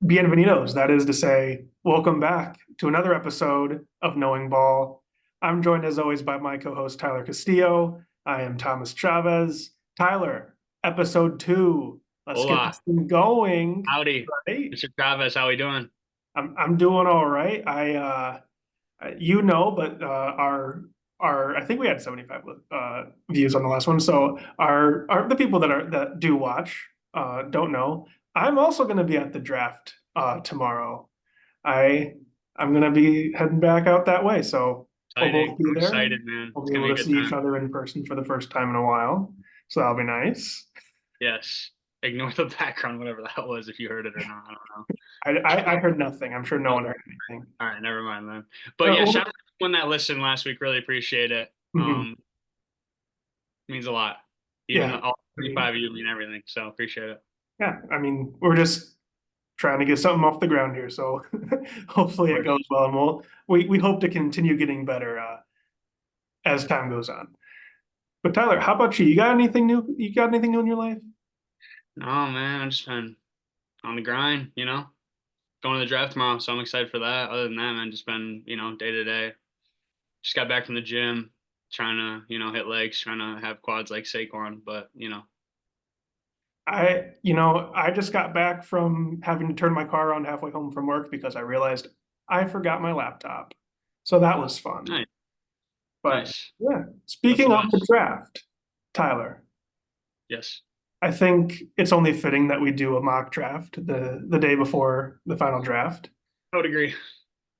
Bienvenidos. That is to say, welcome back to another episode of Knowing Ball. I'm joined as always by my co-host Tyler Castillo. I am Thomas Chavez. Tyler, episode 2. Let's get Hola, this thing going. howdy, Right? Mr. Travis. How we doing? I'm doing all right. But our I think we had 75 views on the last one. So our the people that do watch don't know. I'm also going to be at the draft tomorrow. I I'm going to be heading back out that way. So we'll both Exciting. be I'm there. excited, man. We'll It's be gonna able be to a good see each time. other in person for the first time in a while. So that'll be nice. Yes. Ignore the background, whatever that was, if you heard it or not. I don't know. I heard nothing. I'm sure no one Okay. heard anything. All right, never mind then. But yeah, Well, shout out to everyone that listened last week. Really appreciate it. mhm. Means a lot. Even Yeah. the, all I mean, 35 of you mean everything. So appreciate it. yeah, I mean, we're just trying to get something off the ground here, so Of hopefully it course. goes well, and we hope to continue getting better as time goes on. But Tyler, how about you? You got anything new? You got anything new in your life? No, man, I've just been on the grind, going to the draft tomorrow. So I'm excited for that. Other than that, man, just been, day to day. Just got back from the gym, trying to, hit legs, trying to have quads like Saquon, but I just got back from having to turn my car around halfway home from work because I realized I forgot my laptop. So that was fun. nice, But nice. yeah, That's the speaking of the best. draft, Tyler, Yes. I think it's only fitting that we do a mock draft the day before the final draft. I would agree.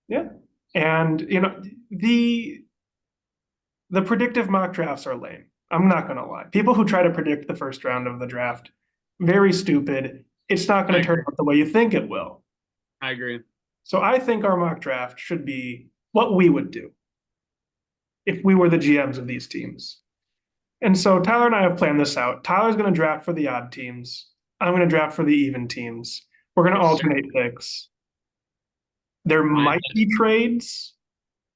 Yeah. And the predictive mock drafts are lame. I'm not going to lie. People who try to predict the first round of the draft, very stupid. It's not going I to turn agree. out the way you think it will. I agree. So I think our mock draft should be what we would do if we were the GMs of these teams. And so Tyler and I have planned this out. Tyler's going to draft for the odd teams. I'm going to draft for the even teams. We're going to Yes, sir. alternate picks. There My might be trades.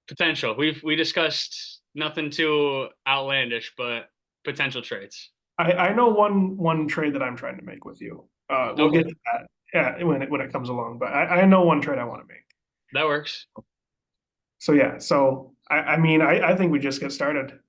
potential. We discussed nothing too outlandish, but potential traits. I know one trade that I'm trying to make with you. We'll Okay, get to that when it comes along, but I know one trade I want to make. that works. So yeah, I think we just get started.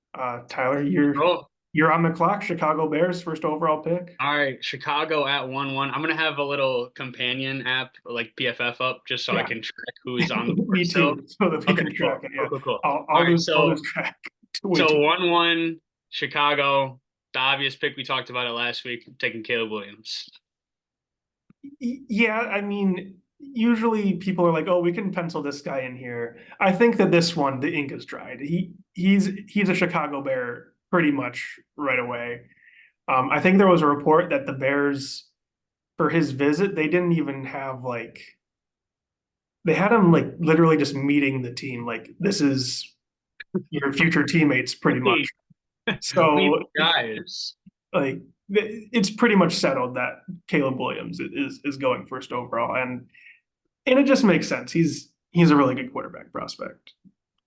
Tyler, Oh, you're on the clock. Chicago Bears, first overall pick. all right. Chicago at 1-1. I'm gonna have a little companion app like PFF up just so I Yeah, can track who's on the board me still. too, so that we Okay, can track cool, it. cool, Yeah, cool, cool. I'll, All I'll right, lose I'll so lose track way so too. 1-1 Chicago. The obvious pick we talked about it last week. Taking Caleb Williams. Yeah, I mean, usually people are like, "Oh, we can pencil this guy in here." I think that this one, the ink is dried. He's a Chicago Bear pretty much right away. I think there was a report that the Bears, for his visit, they didn't even have like they had him like literally just meeting the team. Like this is your future teammates, pretty much. Wait, meet So the guys. like it's pretty much settled that Caleb Williams is going first overall, and it just makes sense. He's a really good quarterback prospect.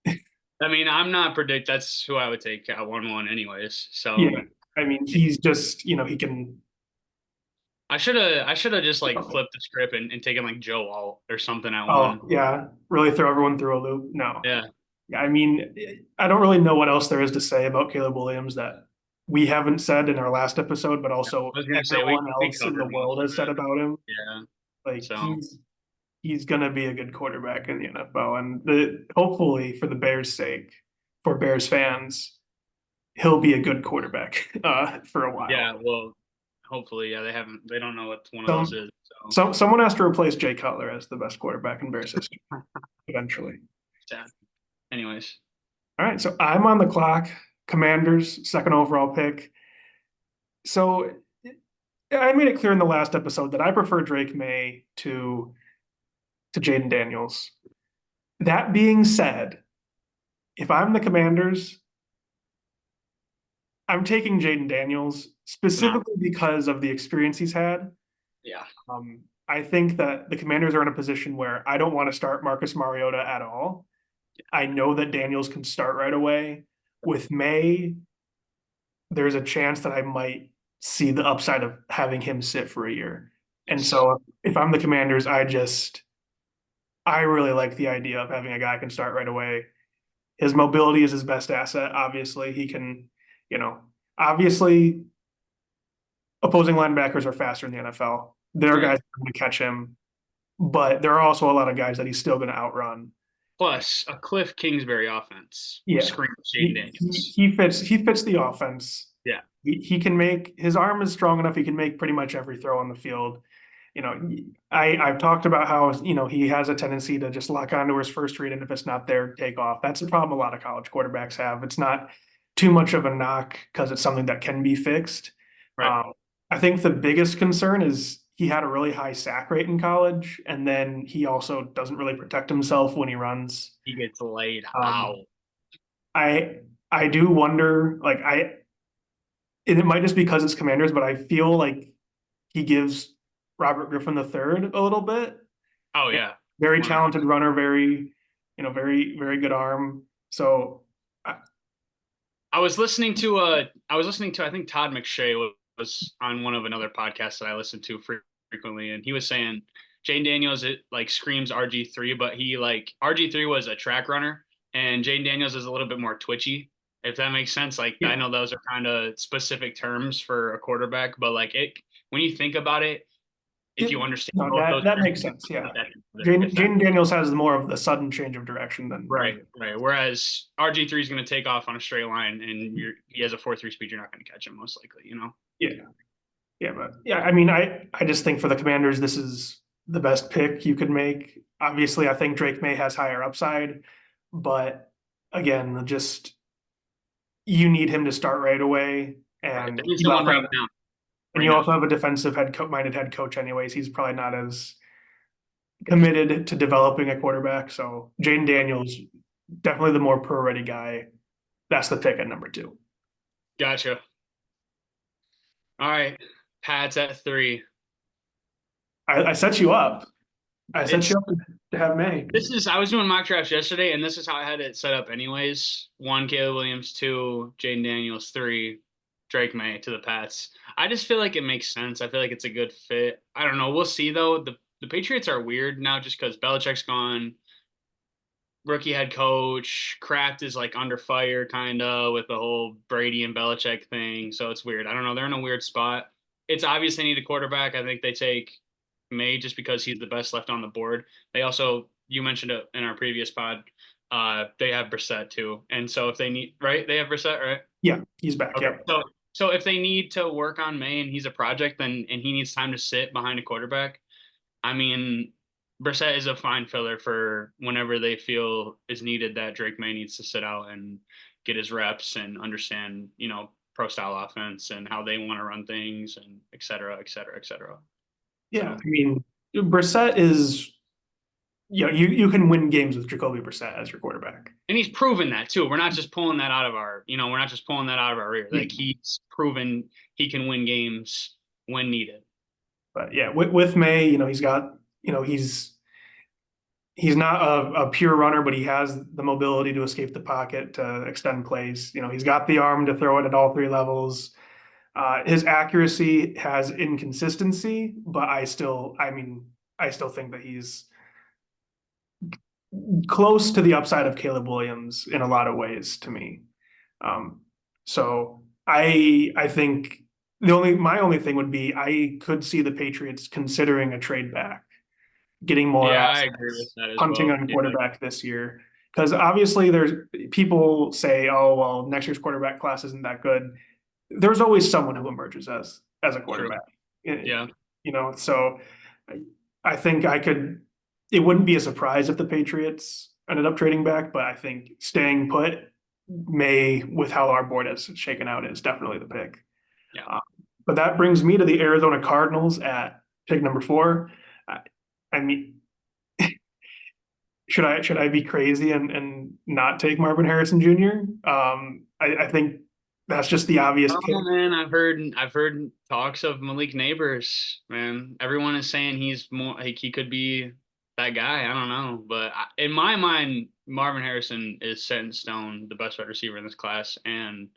I mean, I'm not predict. That's who I would take at 1-1, anyways. Yeah, So I mean he's just he can. I should have just like flipped the script and taken like Joe Alt or something at Oh one. yeah, really throw everyone through a loop. No, Yeah, yeah, I mean I don't really know what else there is to say about Caleb Williams that we haven't said in our last episode, but also I was gonna say everyone we else in the covered most world of has said it. about him. Yeah. Like So he's gonna be a good quarterback in the NFL, and hopefully for the Bears' sake, for Bears fans, he'll be a good quarterback for a while. yeah, well, hopefully, yeah. They don't know what one of those Some is. So someone has to replace Jay Cutler as the best quarterback in Bears history eventually. sad. Anyways, All right, so I'm on the clock. Commanders, second overall pick. So I made it clear in the last episode that I prefer Drake May to Jaden Daniels. That being said, if I'm the Commanders, I'm taking Jaden Daniels no, specifically because of the experience he's had. yeah, I think that the Commanders are in a position where I don't want to start Marcus Mariota at all. I know that Daniels can start right away. With May, there's a chance that I might see the upside of having him sit for a year. And so if I'm the Commanders, I really like the idea of having a guy who can start right away. His mobility is his best asset. Obviously, he can, you know, obviously opposing linebackers are faster in the NFL. There are Right. guys going to catch him, but there are also a lot of guys that he's still going to outrun. And Plus, a Cliff Kingsbury offense yeah, screams Jaden Daniels. he fits the offense. Yeah. He can make his arm is strong enough. He can make pretty much every throw on the field. You know, I've talked about how he has a tendency to just lock onto his first read, and if it's not there, take off. That's a problem a lot of college quarterbacks have. It's not too much of a knock because it's something that can be fixed. Right. Um, I think the biggest concern is he had a really high sack rate in college, and then he also doesn't really protect himself when he runs. He gets laid Um, out. I I do wonder, like and it might just be because it's Commanders, but I feel like he gives Robert Griffin III a little bit. Oh yeah. Very 100. talented runner, very, very good arm. So I, I was listening to I think Todd McShay was on one of another podcast that I listened to frequently, and he was saying Jane Daniels it like screams RG3, but he like RG3 was a track runner, and Jane Daniels is a little bit more twitchy, if that makes sense. Like I yeah, know those are kind of specific terms for a quarterback, but like it when you think about it, if it, you understand no, both those that terms, makes you can sense. Yeah, put that together, if that Jaden Daniels has more of the sudden change of direction than right, right. Whereas RG3 is going to take off on a straight line, and he has a 4.3 speed. You're not going to catch him most likely. You know. yeah, yeah, but yeah, I mean, I just think for the Commanders, this is the best pick you could make. Obviously, I think Drake May has higher upside, but again, just you need him to start right away, Right. and They need someone right now. Right you now. also have a defensive minded head coach. Anyways, he's probably not as committed to developing a quarterback. So Jaden Daniels, definitely the more pro ready guy. That's the pick at number two. Gotcha. All right. Pat's at 3. I set you up. I set It's you up to have May. this is I was doing mock drafts yesterday, and this is how I had it set up anyways. 1, Caleb Williams, 2, Jaden Daniels, 3, Drake May to the Pats. I just feel like it makes sense. I feel like it's a good fit. I don't know. We'll see though. The Patriots are weird now just because Belichick's gone. Rookie head coach. Kraft is like under fire, kind of, with the whole Brady and Belichick thing. So it's weird. I don't know. They're in a weird spot. It's obvious they need a quarterback. I think they take May just because he's the best left on the board. They also, you mentioned it in our previous pod, they have Brissett too. And so if they need, right, they have Brissett, right? Yeah, he's back. Okay. Yep. So if they need to work on May and he's a project, then and he needs time to sit behind a quarterback, I mean, Brissett is a fine filler for whenever they feel is needed that Drake May needs to sit out and get his reps and understand, pro style offense and how they want to run things and et cetera, et cetera, et cetera. Yeah, So, I mean, Brissett is. You can win games with Jacoby Brissett as your quarterback. and he's proven that too. We're not just pulling that out of we're not just pulling that out of our rear. Yeah. Like he's proven he can win games when needed. But yeah, with May, he's got, he's not a pure runner, but he has the mobility to escape the pocket, to extend plays. He's got the arm to throw it at all three levels. His accuracy has inconsistency, but I still think that he's close to the upside of Caleb Williams in a lot of ways to me. Um, so I think my only thing would be I could see the Patriots considering a trade back, getting more Yeah, I agree with assets, that as punting well. on Yeah. quarterback this year. Because obviously there's people say, oh well, next year's quarterback class isn't that good. There's always someone who emerges as a True. quarterback. Yeah. So I think it wouldn't be a surprise if the Patriots ended up trading back, but I think staying put may, with how our board is shaken out, is definitely the pick. Yeah. But that brings me to the Arizona Cardinals at pick number 4. I mean, should I be crazy and not take Marvin Harrison Jr.? I think that's just the obvious pick. Oh man, I've heard talks of Malik Neighbors. Man, everyone is saying he's more like he could be that guy. I don't know, but in my mind, Marvin Harrison is set in stone, the best wide receiver in this class, and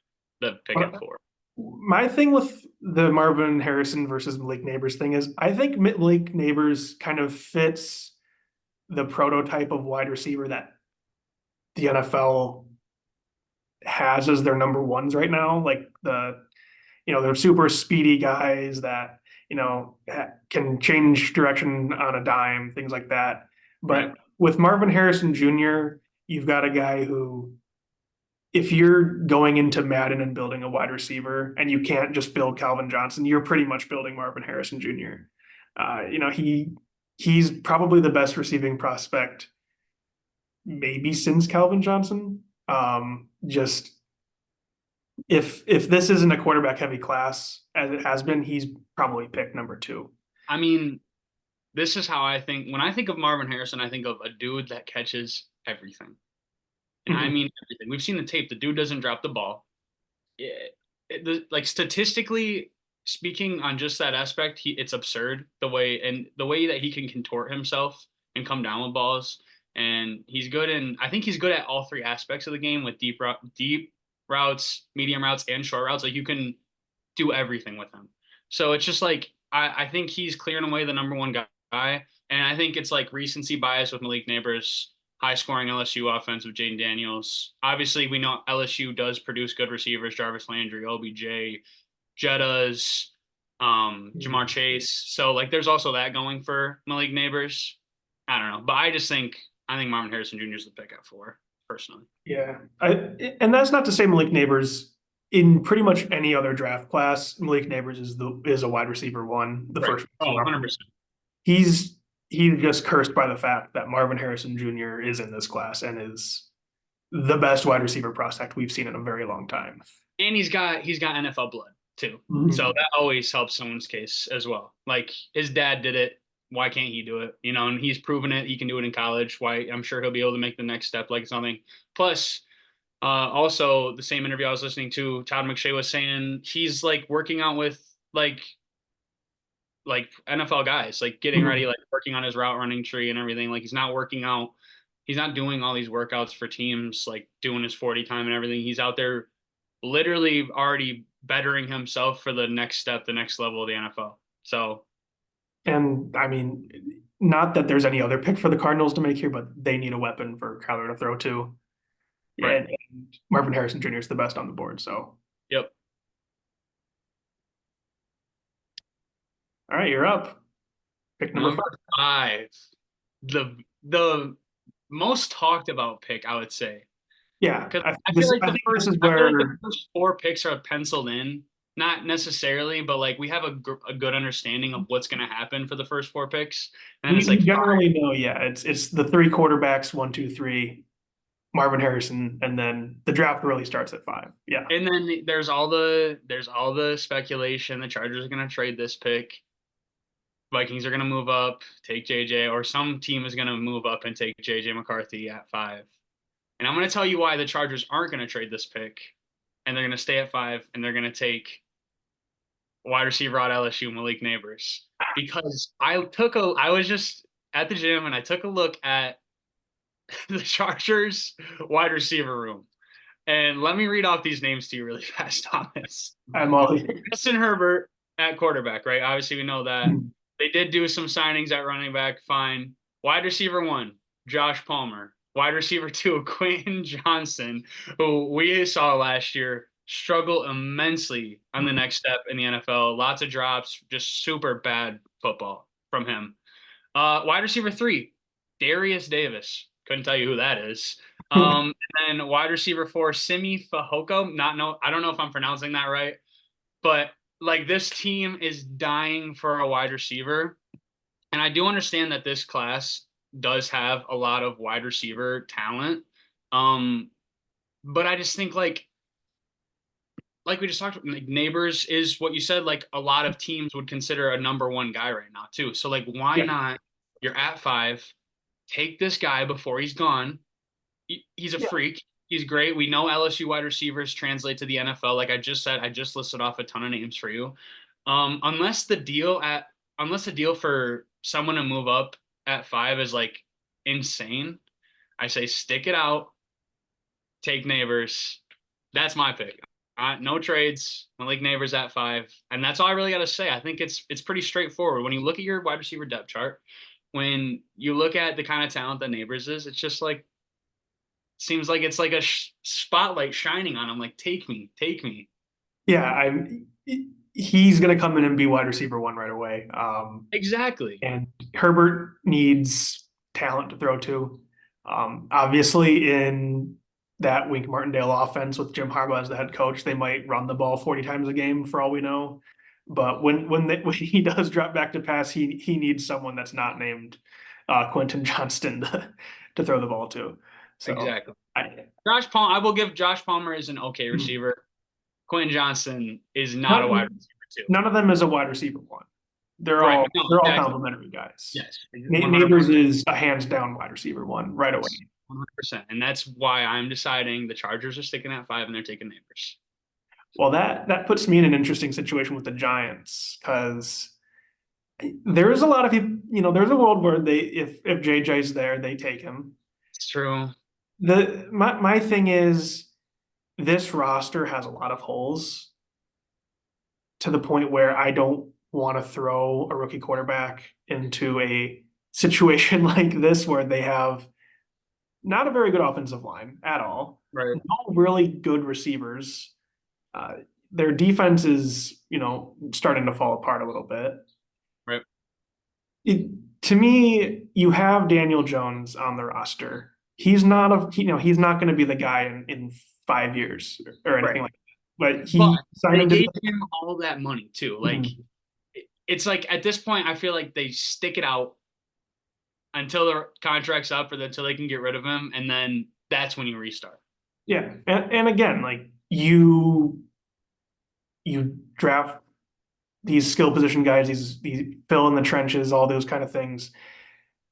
the pick at 4. My thing with the Marvin Harrison versus Malik Neighbors thing is I think Malik Neighbors kind of fits the prototype of wide receiver that the NFL has as their number ones right now. Like they're super speedy guys that, can change direction on a dime, things like that. Right. But with Marvin Harrison Jr., you've got a guy who, if you're going into Madden and building a wide receiver and you can't just build Calvin Johnson, you're pretty much building Marvin Harrison Jr. He's probably the best receiving prospect maybe since Calvin Johnson. Just if this isn't a quarterback heavy class as it has been, he's probably picked number two. I mean, this is how I think. When I think of Marvin Harrison, I think of a dude that catches everything. And I Mhm. mean everything. We've seen the tape. The dude doesn't drop the ball. Like statistically speaking, on just that aspect, it's absurd the way that he can contort himself and come down with balls. And he's good in. I think he's good at all three aspects of the game with deep routes, medium routes, and short routes. Like you can do everything with him. So it's just like I think he's clearing away the number one guy. And I think it's like recency bias with Malik Neighbors, high scoring LSU offense with Jaden Daniels. Obviously, we know LSU does produce good receivers, Jarvis Landry, OBJ, Jettas, Jamar Chase. So like there's also that going for Malik Neighbors. I don't know. But I think Marvin Harrison Jr. is the pick at 4, personally. Yeah, and that's not to say Malik Neighbors in pretty much any other draft class. Malik Neighbors is a wide receiver one, the Right. first. Oh, 100%. He's he's just cursed by the fact that Marvin Harrison Jr. is in this class and is the best wide receiver prospect we've seen in a very long time. And he's got NFL blood too. So Mhm. that always helps someone's case as well. Like his dad did it. Why can't he do it? And he's proven it. He can do it in college. Why I'm sure he'll be able to make the next step like something. Plus, also the same interview I was listening to, Todd McShay was saying he's like working out with like NFL guys, like getting ready, Mhm. like working on his route running tree and everything. Like he's not working out, he's not doing all these workouts for teams, like doing his 40 time and everything. He's out there literally already bettering himself for the next step, the next level of the NFL. So And I mean, not that there's any other pick for the Cardinals to make here, but they need a weapon for Kyler to throw to. right. And Marvin Harrison Jr. is the best on the board. So, Yep. all right, you're up. Pick number Number five. 5. The most talked about pick, I would say. Yeah, Because I think this is where. the first 4 picks are penciled in. Not necessarily, but like we have a good understanding of what's going to happen for the first 4 picks, and then We, it's we like generally know, yeah, it's the three quarterbacks, one, two, three, Marvin Harrison, and then the draft really starts at five. Yeah. and then there's all the speculation. The Chargers are going to trade this pick. Vikings are going to move up, take JJ, or some team is going to move up and take JJ McCarthy at 5. And I'm going to tell you why the Chargers aren't going to trade this pick, and they're going to stay at 5, and they're going to take wide receiver out LSU, Malik Neighbors, because I was just at the gym and I took a look at the Chargers wide receiver room. And let me read off these names to you really fast, Thomas. I'm all. Justin Herbert at quarterback, right? Obviously, we know that. They did do some signings at running back, fine. Wide receiver 1, Josh Palmer. Wide receiver 2, Quentin Johnson, who we saw last year struggle immensely on the next step in the NFL. Lots of drops, just super bad football from him. Wide receiver 3, Darius Davis. Couldn't tell you who that is. And then wide receiver 4, Simi Fehoko. I don't know if I'm pronouncing that right, but like this team is dying for a wide receiver. And I do understand that this class does have a lot of wide receiver talent. Um, but I just think like we just talked about, like Neighbors is what you said, like a lot of teams would consider a number one guy right now too. So like why Yeah. not? You're at 5, take this guy before he's gone. He's a Yeah. freak. He's great. We know LSU wide receivers translate to the NFL. Like I just said, I just listed off a ton of names for you. Um, unless the deal at unless the deal for someone to move up at 5 is like insane, I say stick it out, take Neighbors. That's my pick. No trades. Malik Neighbors at 5, and that's all I really got to say. I think it's pretty straightforward when you look at your wide receiver depth chart. When you look at the kind of talent that Neighbors is, it's just like seems like it's like a spotlight shining on him. Like take me, take me. Yeah, he's going to come in and be wide receiver one right away. Exactly. And Herbert needs talent to throw to. Obviously, in that Wink Martindale offense with Jim Harbaugh as the head coach, they might run the ball 40 times a game for all we know. But when he does drop back to pass, he needs someone that's not named Quentin Johnston to throw the ball to. So Exactly. I, Josh Palmer. I will give Josh Palmer is an okay hmm. receiver. Quentin Johnson is not a wide none, receiver too. none of them is a wide receiver one. Right. No, They're all exactly. complimentary guys. Yes. 100%. Neighbors is a hands down wide receiver one right away. 100%. And that's why I'm deciding the Chargers are sticking at 5 and they're taking Neighbors. Well, that puts me in an interesting situation with the Giants because there is a lot of people. There's a world where they, if JJ's there, they take him. It's true. My thing is this roster has a lot of holes to the point where I don't want to throw a rookie quarterback into a situation like this where they have not a very good offensive line at all, Right. no really good receivers. Uh, their defense is, starting to fall apart a little bit. Right. It, to me, you have Daniel Jones on the roster. He's not he's not going to be the guy in 5 years or anything Right. like that. But But he signed they into gave him all that money too. Like Mhm. it's like at this point, I feel like they stick it out until their contract's up or until they can get rid of him, and then that's when you restart. Yeah, and again, like you draft these skill position guys, these fill in the trenches, all those kind of things,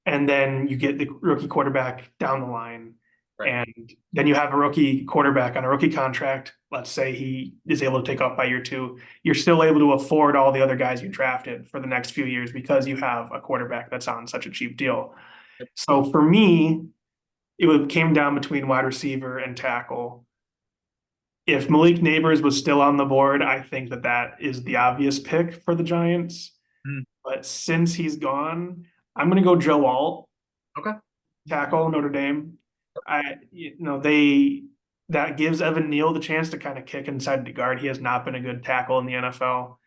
and then you get the rookie quarterback down the line, Right. and then you have a rookie quarterback on a rookie contract. Let's say he is able to take off by year two. You're still able to afford all the other guys you drafted for the next few years because you have a quarterback that's on such a cheap deal. So for me, came down between wide receiver and tackle. If Malik Neighbors was still on the board, I think that is the obvious pick for the Giants. Mhm. But since he's gone, I'm going to go Joe Alt, Okay. tackle Notre Dame. They that gives Evan Neal the chance to kind of kick inside the guard. He has not been a good tackle in the NFL.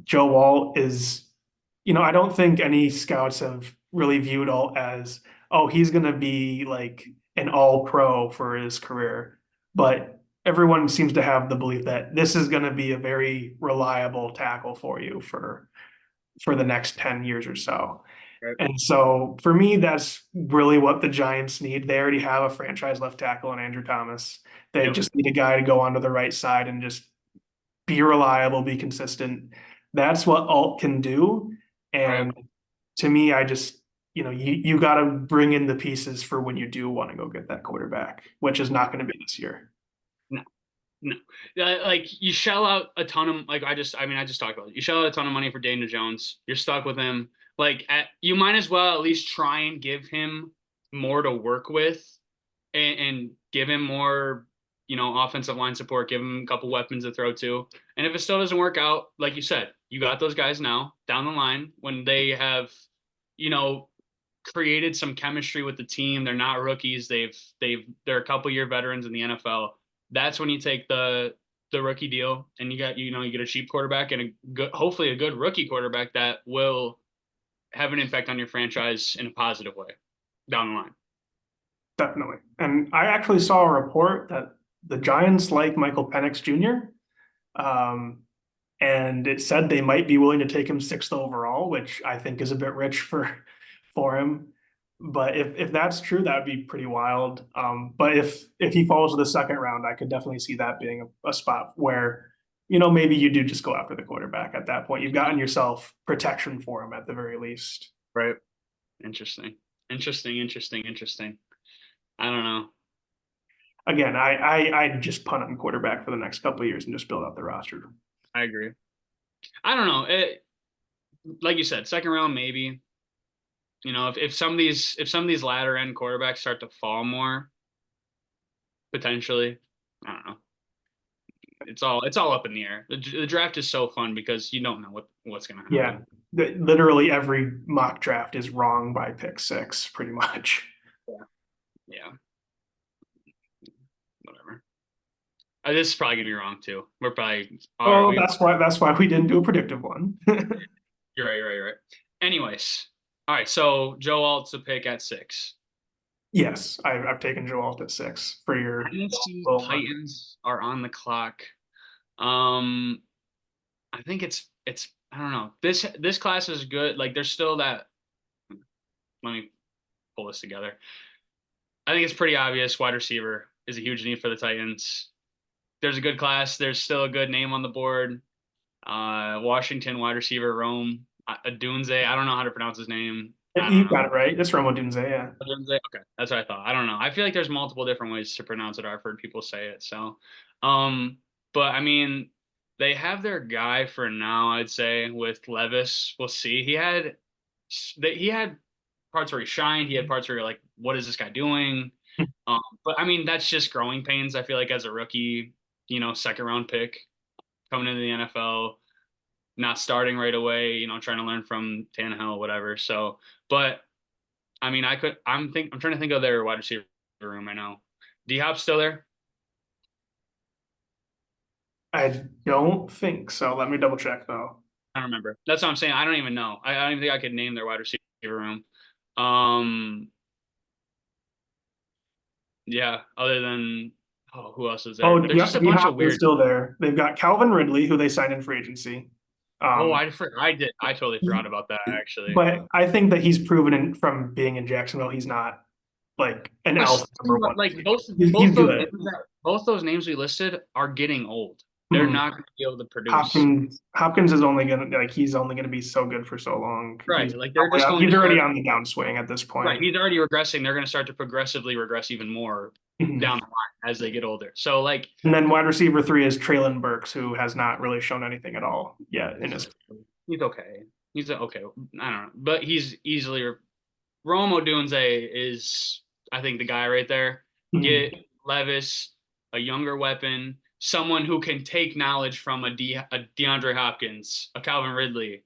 Joe Alt is, I don't think any scouts have really viewed Alt as, oh, he's going to be like an all pro for his career. But everyone seems to have the belief that this is going to be a very reliable tackle for you for the next 10 years or so. Right. And so for me, that's really what the Giants need. They already have a franchise left tackle in Andrew Thomas. They Yep. just need a guy to go onto the right side and just be reliable, be consistent. That's what Alt can do. Right. And to me, I just, you got to bring in the pieces for when you do want to go get that quarterback, which is not going to be this year. No. No. Like you shell out a ton of like I just talked about it. You shell out a ton of money for Daniel Jones. You're stuck with him. You might as well at least try and give him more to work with and give him more, offensive line support, give him a couple weapons to throw to. And if it still doesn't work out, like you said, you got those guys now down the line when they have, you know, created some chemistry with the team. They're not rookies. They're a couple year veterans in the NFL. That's when you take the rookie deal and you get a cheap quarterback and hopefully a good rookie quarterback that will have an impact on your franchise in a positive way down the line. Definitely. And I actually saw a report that the Giants like Michael Penix Jr. And it said they might be willing to take him sixth overall, which I think is a bit rich for him. But if that's true, that would be pretty wild. But if he falls to the second round, I could definitely see that being a spot where, maybe you do just go after the quarterback at that point. You've gotten yourself protection for him at the very least. Right. Interesting. Interesting. I don't know. Again, I'd just punt on quarterback for the next couple of years and just build out the roster. I agree. I don't know. Like you said, second round maybe. If some of these latter end quarterbacks start to fall more, potentially. I don't know. it's all up in the air. The draft is so fun because you don't know what's gonna Yeah, happen. literally every mock draft is wrong by pick 6, pretty much. Yeah, yeah, whatever. This is probably gonna be wrong too. We're probably are Well, we? that's why we didn't do a predictive one. You're right. You're right. You're right. Anyways, all right. So Joe Alt's a pick at 6. Yes, I've taken Joe Alt at 6 for your Tennessee little one. Titans are on the clock. Um, I think it's I don't know. This class is good. Like there's still that. Let me pull this together. I think it's pretty obvious. Wide receiver is a huge need for the Titans. There's a good class. There's still a good name on the board. Washington wide receiver Rome Adunze. I don't know how to pronounce his name. I don't You know. got it right. It's Romo Dunze, yeah. Adunze? Okay, that's what I thought. I don't know. I feel like there's multiple different ways to pronounce it. I've heard people say it. So, um, but I mean, they have their guy for now. I'd say with Levis, we'll see. He had parts where he shined. He had parts where you're like, what is this guy doing? But I mean, that's just growing pains. I feel like as a rookie, second round pick coming into the NFL, not starting right away, trying to learn from Tannehill, whatever. So, but I mean, I'm trying to think of their wide receiver room right now. D Hop's still there? I don't think so. Let me double check though. I don't remember. That's what I'm saying. I don't even know. I don't even think I could name their wide receiver room. Um, yeah, other than who else is there? Oh, There's just a D bunch Hop of is weird. still there. They've got Calvin Ridley, who they signed in free agency. Oh, Um, I did. I totally forgot about that actually. but I think that he's proven from being in Jacksonville, he's not like an But alpha number one. like both He's both those good. names both those names we listed are getting old. They're Mhm. not going to be able to produce. Hopkins is only gonna like he's only gonna be so good for so long. Right. Like they're just going He's to already start. on the downswing at this Right. point. He's already regressing. They're going to start to progressively regress even more Mhm. down the line as they get older. So like And then wide receiver 3 is Traylon Burks, who has not really shown anything at all yet in his. he's okay. Okay. I don't know, but he's easily Rome Odunze is I think the guy right there. Mhm. Get Levis, a younger weapon, someone who can take knowledge from a DeAndre Hopkins, a Calvin Ridley,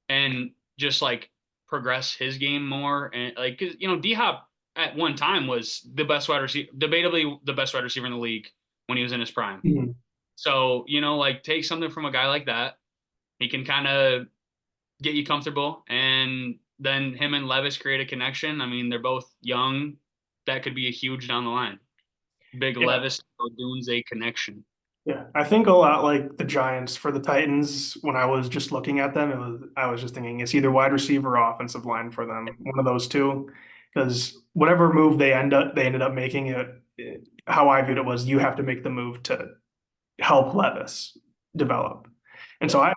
and just like progress his game more. And like, 'cause, D Hop at one time was the best wide receiver, debatably the best wide receiver in the league when he was in his prime. Mhm. So, like take something from a guy like that. He can kind of get you comfortable, and then him and Levis create a connection. I mean, they're both young. That could be a huge down the line. Big Yeah. Levis Odunze connection. Yeah, I think a lot like the Giants for the Titans. When I was just looking at them, I was just thinking it's either wide receiver or offensive line for them, one of those two. Because whatever move they ended up making how I viewed it was you have to make the move to help Levis develop. And so Yeah.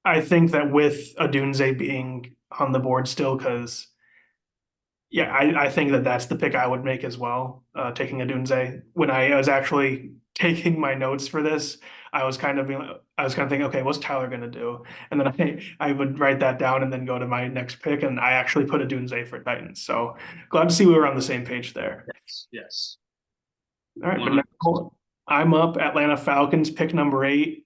I think that with Adunze being on the board still, because yeah, I think that that's the pick I would make as well, taking a Dunze. When I was actually taking my notes for this, I was kind of thinking, okay, what's Tyler going to do? And then I would write that down and then go to my next pick, and I actually put a Dunze for Titans. So glad to see we were on the same page there. Yes. Yes. All right, but 100%. now I'm up. Atlanta Falcons, pick number 8.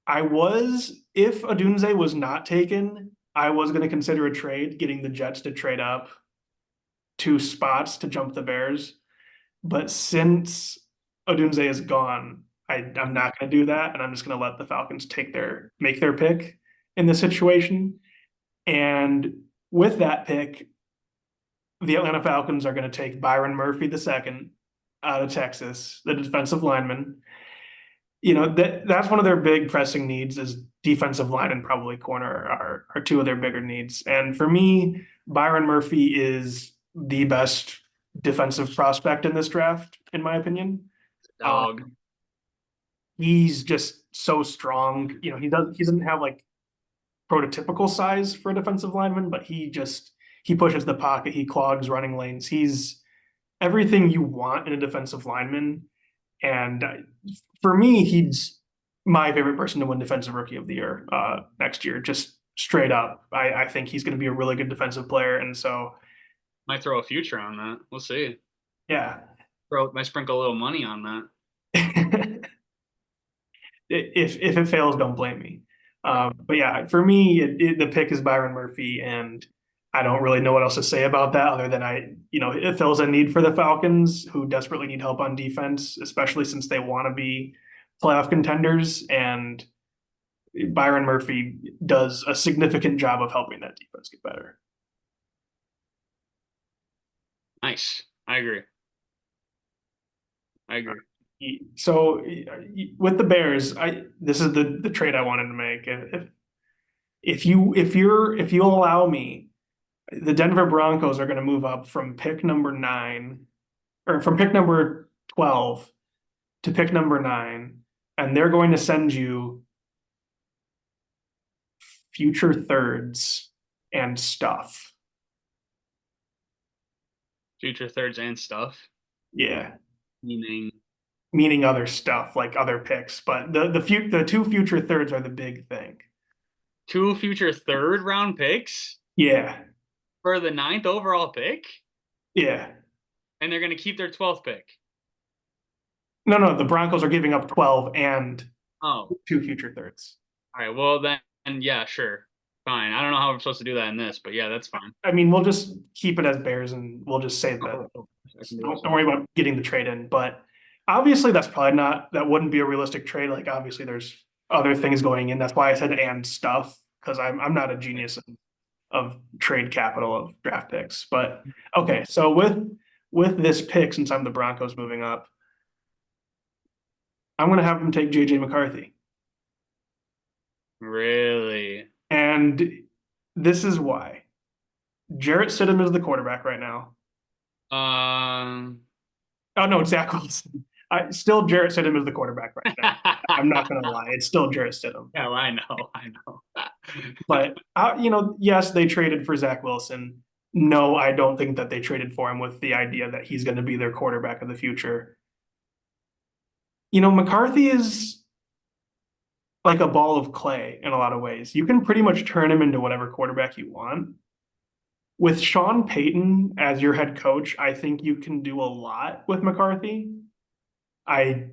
If Adunze was not taken, I was going to consider a trade, getting the Jets to trade up 2 spots to jump the Bears. But since Odunze is gone, I'm not going to do that, and I'm just going to let the Falcons make their pick in this situation. And with that pick, the Atlanta Falcons are going to take Byron Murphy II out of Texas, the defensive lineman. That's one of their big pressing needs is defensive line and probably corner are two of their bigger needs. And for me, Byron Murphy is the best defensive prospect in this draft, in my opinion. Um, Dog. he's just so strong. He doesn't have like prototypical size for a defensive lineman, but he pushes the pocket, he clogs running lanes. He's everything you want in a defensive lineman. And for me, he's my favorite person to win Defensive Rookie of the Year next year. Just straight up, I think he's going to be a really good defensive player. And so, Might throw a future on that. We'll see. yeah, Might sprinkle a little money on that. If it fails, don't blame me. But yeah, for me, the pick is Byron Murphy, and I don't really know what else to say about that other than it fills a need for the Falcons, who desperately need help on defense, especially since they want to be playoff contenders, and Byron Murphy does a significant job of helping that defense get better. Nice. I agree. I agree. So with the Bears, I this is the trade I wanted to make. If you allow me, the Denver Broncos are going to move up from pick number 9 or from pick number 12 to pick number 9, and they're going to send you future thirds and stuff. Future thirds and stuff. Yeah. Meaning Meaning other stuff like other picks, but the two future thirds are the big thing. 2 future third round picks Yeah. for the 9th overall pick, Yeah. and they're going to keep their 12th pick. No, the Broncos are giving up 12 and Oh, 2 future thirds. all right. Well, then, yeah, sure. Fine. I don't know how I'm supposed to do that in this, but yeah, that's fine. I mean, we'll just keep it as Bears and we'll just say that. Don't worry about getting the trade in. But obviously, that wouldn't be a realistic trade. Like, obviously, there's other things going in. That's why I said and stuff, because I'm not a genius of trade capital of draft picks. But okay, so with this pick, since I'm the Broncos moving up, I'm going to have them take JJ McCarthy. Really? And this is why. Jarrett Stidham is the quarterback right now. Um. Oh no, it's Zach Wilson. Still Jarrett Stidham is the quarterback right now. I'm not gonna lie, it's still Jarrett Stidham. Yeah, well, I know. But yes, they traded for Zach Wilson. No, I don't think that they traded for him with the idea that he's going to be their quarterback of the future. McCarthy is like a ball of clay in a lot of ways. You can pretty much turn him into whatever quarterback you want. With Sean Payton as your head coach, I think you can do a lot with McCarthy. I,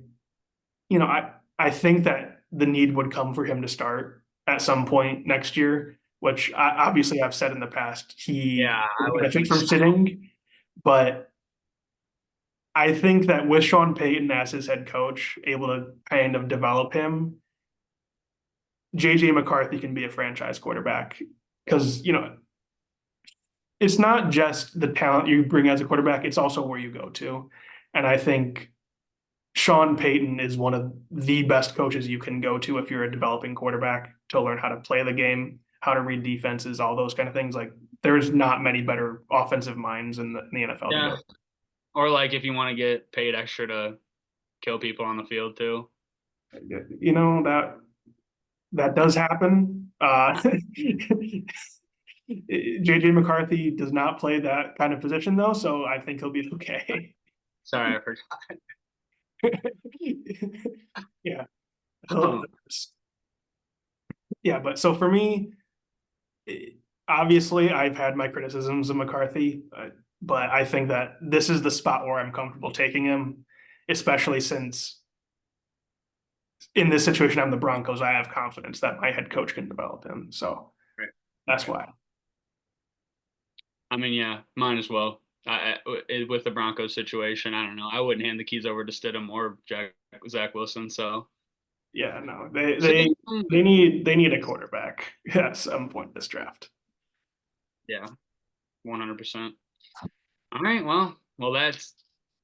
I think that the need would come for him to start at some point next year, which obviously I've said in the past he would benefit from sitting, but I think that with Sean Payton as his head coach, able to kind of develop him, JJ McCarthy can be a franchise quarterback because it's not just the talent you bring as a quarterback, it's also where you go to. And I think Sean Payton is one of the best coaches you can go to if you're a developing quarterback to learn how to play the game, how to read defenses, all those kind of things. Like there's not many better offensive minds in the NFL. Yeah. Or like if you want to get paid extra to kill people on the field too. That does happen. JJ McCarthy does not play that kind of position though, so I think he'll be okay. Sorry, I forgot. Yeah. Yeah, but so for me, obviously I've had my criticisms of McCarthy, but I think that this is the spot where I'm comfortable taking him, especially since in this situation I'm the Broncos. I have confidence that my head coach can develop him. So that's why. I mean, yeah, mine as well. With the Broncos situation, I don't know. I wouldn't hand the keys over to Stidham or Zach Wilson. So yeah, no, they need a quarterback at some point this draft. Yeah, 100%. All right, well,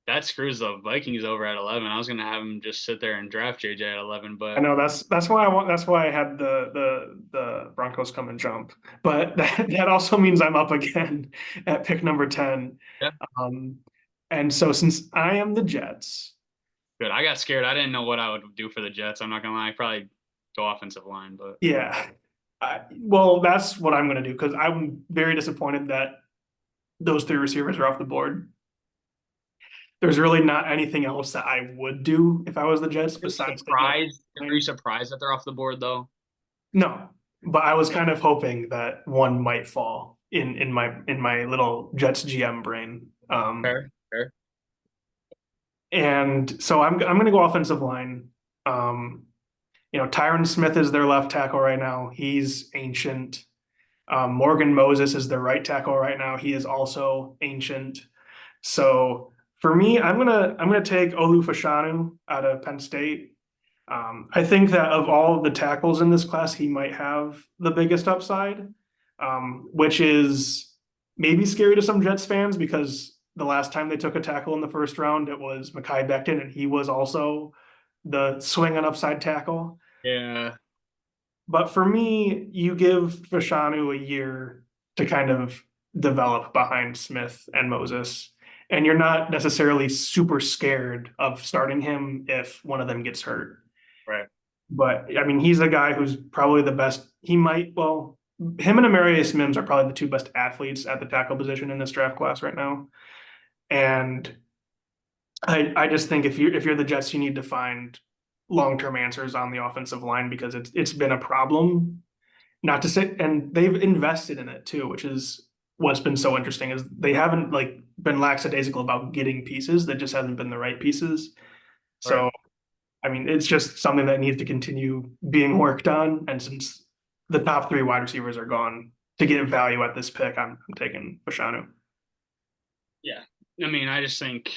that screws the Vikings over at 11. I was gonna have them just sit there and draft JJ at 11, but I know that's why I had the Broncos come and jump. But that also means I'm up again at pick number 10. Yeah. And so since I am the Jets, good. I got scared. I didn't know what I would do for the Jets. I'm not gonna lie. I'd probably go offensive line, but yeah. Well, that's what I'm gonna do because I'm very disappointed that those 3 receivers are off the board. There's really not anything else that I would do if I was the Jets besides. Are you surprised that they're off the board though? No, but I was kind of hoping that one might fall in my little Jets GM brain. Fair. And so I'm going to go offensive line. Tyron Smith is their left tackle right now. He's ancient. Morgan Moses is their right tackle right now. He is also ancient. So for me, I'm gonna take Olu Fashanu out of Penn State. I think that of all of the tackles in this class, he might have the biggest upside, which is maybe scary to some Jets fans because the last time they took a tackle in the first round, it was Mekhi Becton, and he was also the swing and upside tackle. Yeah, But for me, you give Fashanu a year to kind of develop behind Smith and Moses, and you're not necessarily super scared of starting him if one of them gets hurt. right. But I mean, he's a guy who's probably the best. Well, him and Amarius Mims are probably the two best athletes at the tackle position in this draft class right now. And I just think if you're the Jets, you need to find long-term answers on the offensive line because it's been a problem. Not to say, and they've invested in it too, which is what's been so interesting is they haven't like been lackadaisical about getting pieces. That just hasn't been the right pieces. Right. So I mean, it's just something that needs to continue being worked on. And since the top three wide receivers are gone to get value at this pick, I'm taking Fashanu. Yeah. I mean, I just think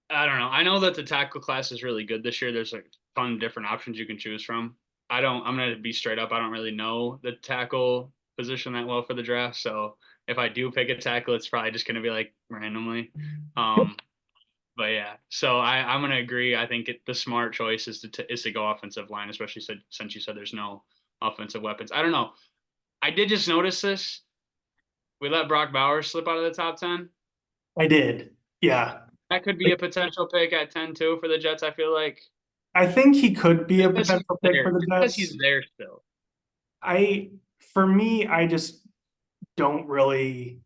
I don't know. I know that the tackle class is really good this year. There's a ton of different options you can choose from. I'm gonna be straight up. I don't really know the tackle position that well for the draft. So if I do pick a tackle, it's probably just gonna be like randomly. Um, but yeah, so I'm gonna agree. I think the smart choice is to go offensive line, especially since you said there's no offensive weapons. I don't know. I did just notice this. We let Brock Bowers slip out of the top 10. I did. Yeah. That could be Like, a potential pick at 10 too for the Jets. I feel like I think he could be a because he's potential pick there. for the Because Jets. he's there still. I, for me, I just don't really,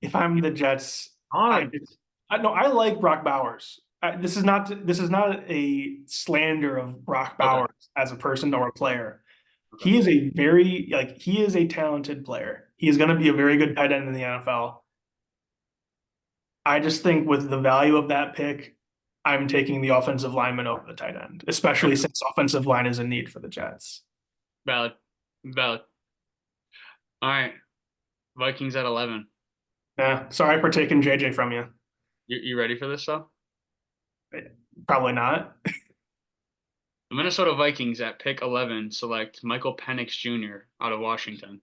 if I'm the Jets, I On. just, I no, I like Brock Bowers. This is not a slander of Brock Okay. Bowers as a person or a player. Okay. He is a very he is a talented player. He is going to be a very good tight end in the NFL. I just think with the value of that pick, I'm taking the offensive lineman over the tight end, especially Okay. since offensive line is a need for the Jets. Valid. Valid. All right. Vikings at 11. Yeah, sorry for taking JJ from you. You ready for this though? Probably not. The Minnesota Vikings at pick 11 select Michael Penix Jr. out of Washington.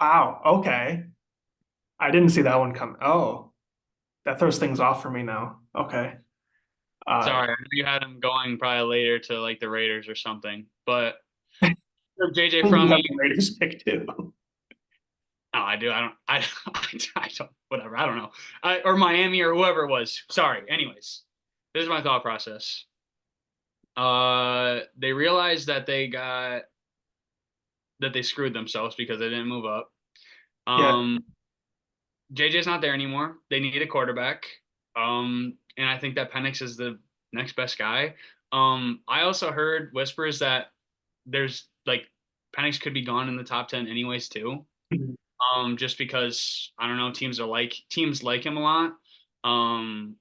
Wow. Okay, I didn't see that one come. Oh, that throws things off for me now. Okay. Uh, Sorry, I know you had him going probably later to like the Raiders or something, but JJ you from have me. the Raiders pick too. No, I do. I don't. I don't. Whatever. I don't know. Or Miami or whoever it was. Sorry. Anyways, this is my thought process. They realized that they screwed themselves because they didn't move up. Yeah. JJ's not there anymore. They need a quarterback. And I think that Penix is the next best guy. I also heard whispers that there's like Penix could be gone in the top 10 anyways too. Just because I don't know, teams like him a lot. Um,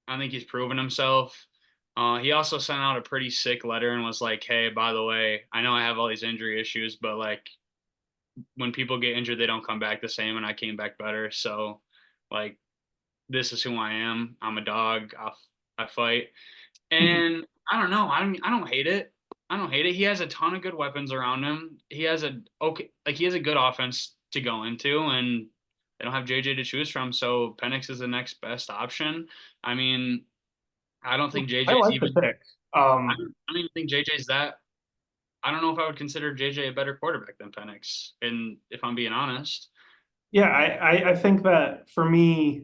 I think he's proven himself. He also sent out a pretty sick letter and was like, "Hey, by the way, I know I have all these injury issues, but like when people get injured, they don't come back the same, and I came back better. So, like, this is who I am. I'm a dog. I fight, and I don't know. I don't hate it. I don't hate it. He has a ton of good weapons around him. He has a good offense to go into, and they don't have JJ to choose from. So Penix is the next best option. I mean, I don't think I JJ's like the even. pick. I don't even think JJ's that. I don't know if I would consider JJ a better quarterback than Penix, and if I'm being honest. Yeah, I think that for me,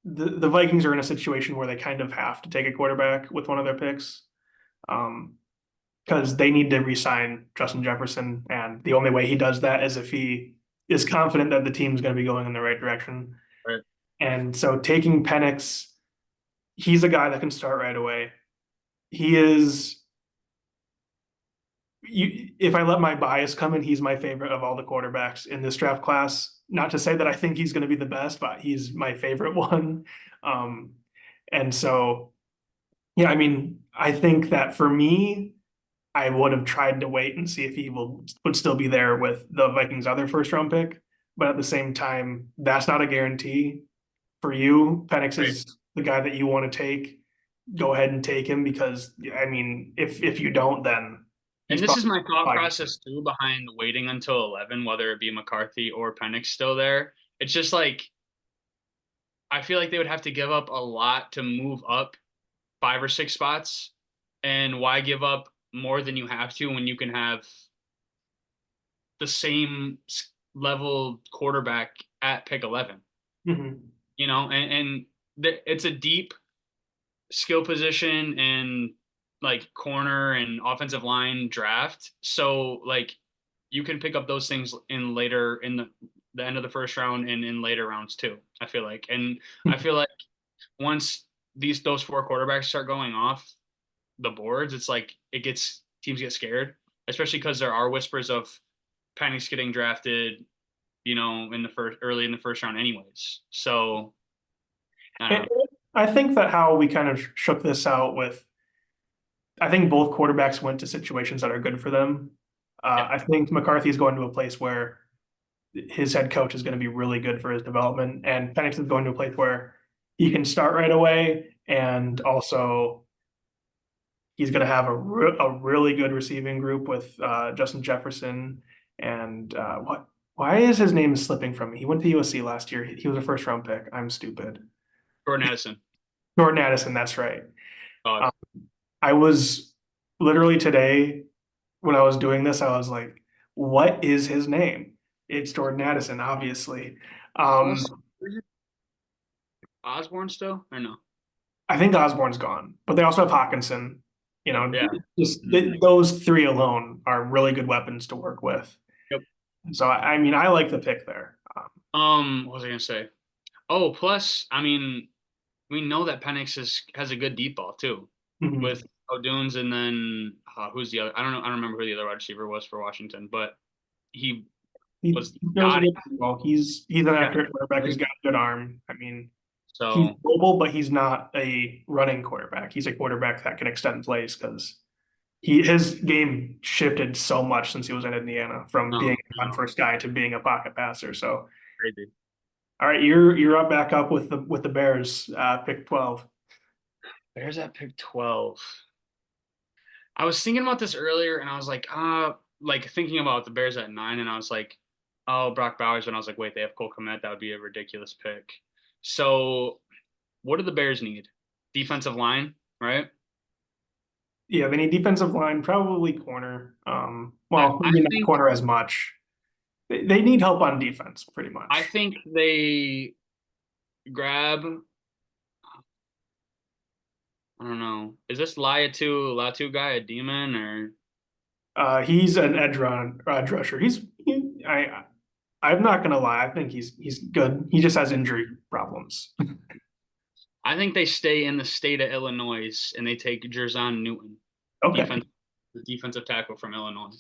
the Vikings are in a situation where they kind of have to take a quarterback with one of their picks, because they need to re-sign Justin Jefferson, and the only way he does that is if he is confident that the team's going to be going in the right direction. Right. And so taking Penix, he's a guy that can start right away. He is if I let my bias come in, he's my favorite of all the quarterbacks in this draft class. Not to say that I think he's going to be the best, but he's my favorite one. Um, and so Yeah, I mean, I think that for me, I would have tried to wait and see if he would still be there with the Vikings' other first round pick. But at the same time, that's not a guarantee for you. Penix Right. is the guy that you want to take. Go ahead and take him because I mean, if you don't, then he's And this is probably my thought fine. process too behind waiting until 11, whether it be McCarthy or Penix still there. It's just like I feel like they would have to give up a lot to move up 5 or 6 spots. And why give up more than you have to when you can have the same level quarterback at pick 11? Mhm. You know, it's a deep skill position and like corner and offensive line draft. So like you can pick up those things in later in the end of the first round and in later rounds too. I feel like, and I feel like once those 4 quarterbacks start going off the boards, it's like it gets teams get scared, especially because there are whispers of Penix getting drafted, in the first early in the first round, anyways. So I don't And know. I think that how we kind of shook this out with, I think both quarterbacks went to situations that are good for them. Yeah, I think McCarthy is going to a place where his head coach is going to be really good for his development, and Penix is going to a place where he can start right away, and also he's going to have a really good receiving group with Justin Jefferson and what. Why is his name slipping from me? He went to USC last year. He was a first round pick. I'm stupid. Jordan Addison. Jordan Addison. That's right. Oh, Um, I was literally today when I was doing this, I was like, what is his name? It's Jordan Addison, obviously. also, Um, Osborne still or no? I think Osborne's gone, but they also have Hawkinson. You know, Yeah. just Mhm. those three alone are really good weapons to work with. Yep. So I mean, I like the pick there. What was I gonna say? Oh, plus, I mean, we know that Penix has a good deep ball too, Mhm. with O'Dunes, and then who's the other? I don't know. I don't remember who the other wide receiver was for Washington, but he was He throws a dotting. good ball. He's an Yeah. accurate quarterback. He's Right. got a good arm. I mean, he's So mobile, but he's not a running quarterback. He's a quarterback that can extend plays because his game shifted so much since he was in Indiana from being no, a run no, first guy to being a pocket passer. So crazy. all right, you're up back up with the Bears, pick 12. Bears at pick 12. I was thinking about this earlier, and I was like thinking about the Bears at 9, and I was like, oh, Brock Bowers, and I was like, wait, they have Cole Kmet. That would be a ridiculous pick. So, what do the Bears need? Defensive line, right? Yeah, they need defensive line, probably corner. I, Well, I maybe not think corner as much. They need help on defense, pretty I much. think they grab. I don't know. Is this Latu guy a demon or? He's an edge rusher. I'm not gonna lie. I think he's good. He just has injury problems. I think they stay in the state of Illinois and they take Jerzon Newton, Okay. defense, the defensive tackle from Illinois.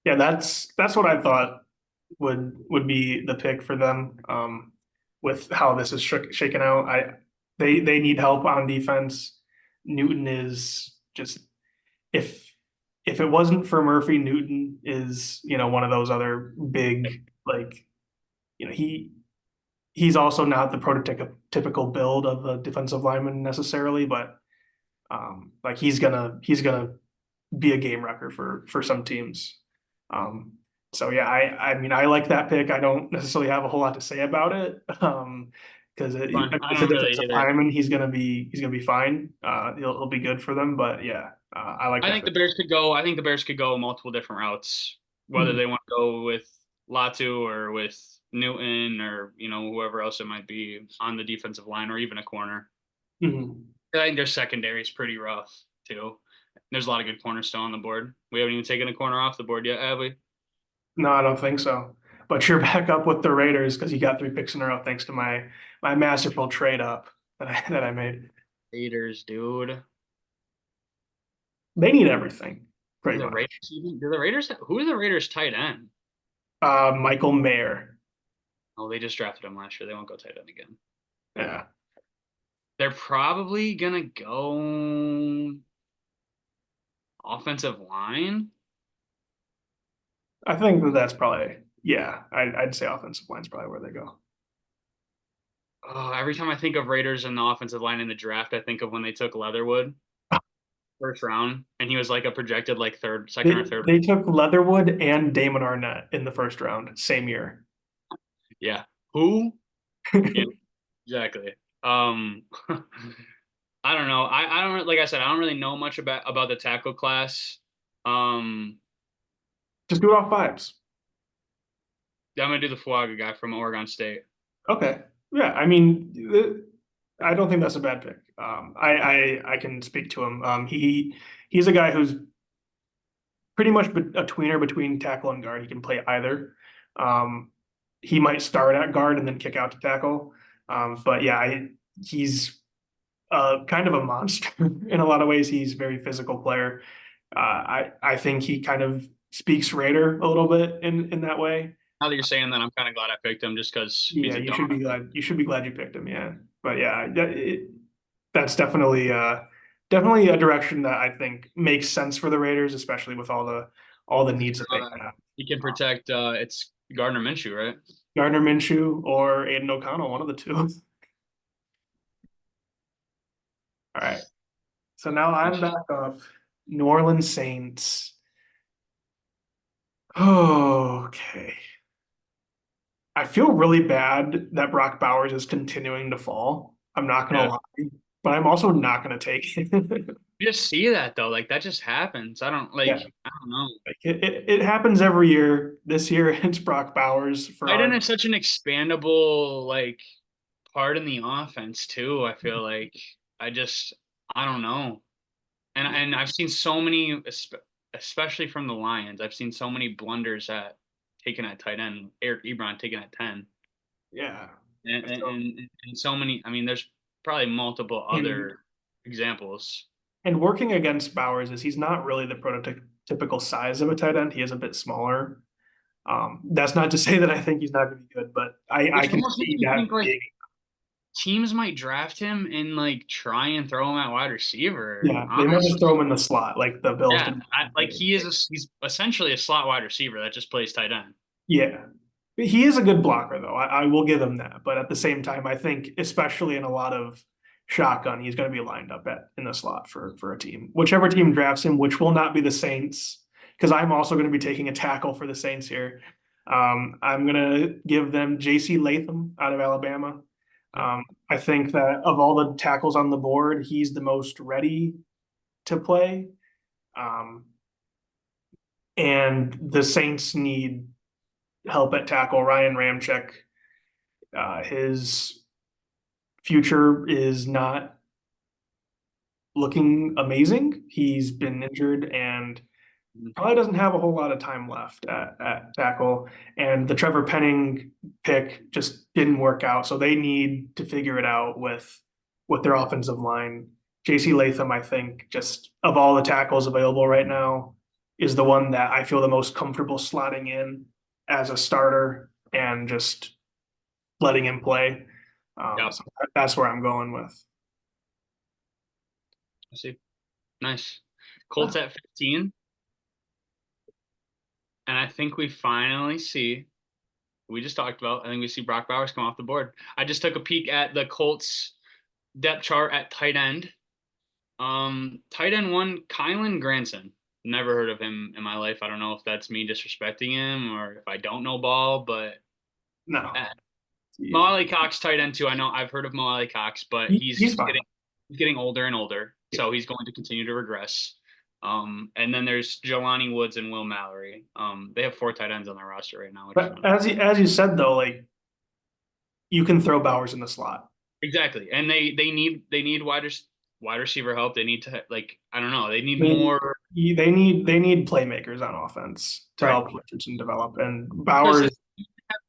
Yeah, that's what I thought would be the pick for them. With how this is shaken out, they need help on defense. Newton is just if if it wasn't for Murphy, Newton is one of those other big like he's also not the prototypical build of a defensive lineman necessarily, but like he's gonna be a game wrecker for some teams. Um, so yeah, I mean I like that pick. I don't necessarily have a whole lot to say about it. Because Fine. I it's a don't really defensive either. lineman, he's gonna be fine. He'll be good for them. But yeah, I like I that think pick. the Bears could go. I think the Bears could go multiple different routes, whether Mhm. they want to go with Latu or with Newton or whoever else it might be on the defensive line or even a corner. Mhm. I think their secondary is pretty rough too. There's a lot of good corners still on the board. We haven't even taken a corner off the board yet, have we? No, I don't think so. But you're back up with the Raiders because you got 3 picks in a row thanks to my masterful trade up that I made. Raiders, dude. They need everything, Do pretty the much. Raiders even? Do the Raiders? Who are the Raiders tight end? Michael Mayer. Oh, they just drafted him last year. They won't go tight end again. Yeah. They're probably gonna go offensive line. I think that that's probably, yeah, I'd say offensive line's probably where they go. Oh, every time I think of Raiders and the offensive line in the draft, I think of when they took Leatherwood first round, and he was like a projected like third, second or third. They took Leatherwood and Damon Arnett in the first round, same year. Yeah. Who? Yeah, exactly. I don't know. I don't like I said, I don't really know much about the tackle class. Um, Just do it off vibes. yeah, I'm gonna do the Fuaga guy from Oregon State. Okay. Yeah, I mean, I don't think that's a bad pick. I can speak to him. He's a guy who's pretty much a tweener between tackle and guard. He can play either. Um, he might start at guard and then kick out to tackle. But yeah, he's kind of a monster in a lot of ways. He's a very physical player. I think he kind of speaks Raider a little bit in that way. Now that you're saying that, I'm kind of glad I picked him just because he's Yeah, a you dog. should be glad. You should be glad you picked him. Yeah, but yeah, that's definitely definitely a direction that I think makes sense for the Raiders, especially with all the needs that they have. He can protect. It's Gardner Minshew, right? Gardner Minshew or Aiden O'Connell, one of the two. All right. So now I'm back up. New Orleans Saints. Okay. I feel really bad that Brock Bowers is continuing to fall. I'm not gonna Yeah. lie, but I'm also not gonna take it. You just see that though, like that just happens. I don't Yeah, like. I don't know. like it happens every year. This year it's Brock Bowers for Tight end our is such an expandable like part in the offense too. I feel like I just I don't know. And I've seen so many, especially from the Lions. I've seen so many blunders at taking at tight end. Eric Ebron taking at 10, yeah. and so many. I mean, there's probably multiple And other examples. and working against Bowers is he's not really the prototypical size of a tight end. He is a bit smaller. That's not to say that I think he's not going to be good, but I Which can almost makes see me think that like being, teams might draft him and like try and throw him at wide receiver. yeah, they might just throw Honestly, him in the slot like the Bills yeah, did. like he's essentially a slot wide receiver that just plays tight end. Yeah. He is a good blocker, though. I will give him that. But at the same time, I think, especially in a lot of shotgun, he's going to be lined up at in the slot for a team. Whichever team drafts him, which will not be the Saints, because I'm also going to be taking a tackle for the Saints here. I'm going to give them J.C. Latham out of Alabama. I think that of all the tackles on the board, he's the most ready to play. Um, and the Saints need help at tackle. Ryan Ramczyk, his future is not looking amazing. He's been injured and probably doesn't have a whole lot of time left at tackle. And the Trevor Penning pick just didn't work out. So they need to figure it out with their offensive line. JC Latham, I think, just of all the tackles available right now, is the one that I feel the most comfortable slotting in as a starter and just letting him play. Yep, So that's where I'm going with. I see. Nice. Colts at 15. And I think we finally see, we just talked about, I think we see Brock Bowers come off the board. I just took a peek at the Colts depth chart at tight end. Tight end one, Kylan Granson. Never heard of him in my life. I don't know if that's me disrespecting him or if I don't know ball, but No, uh, Mo Alley Cox, tight end two. I know I've heard of Mo Alley Cox, but he's fine. he's getting older and older, so he's going to continue to regress. And then there's Jelani Woods and Will Mallory. They have four tight ends on their roster right now, which is But as you said though, like you can throw Bowers in the slot. exactly. And they need wide receiver help. They need to like I don't know. They need They more they need playmakers on offense to right help Richardson develop. And because Bowers,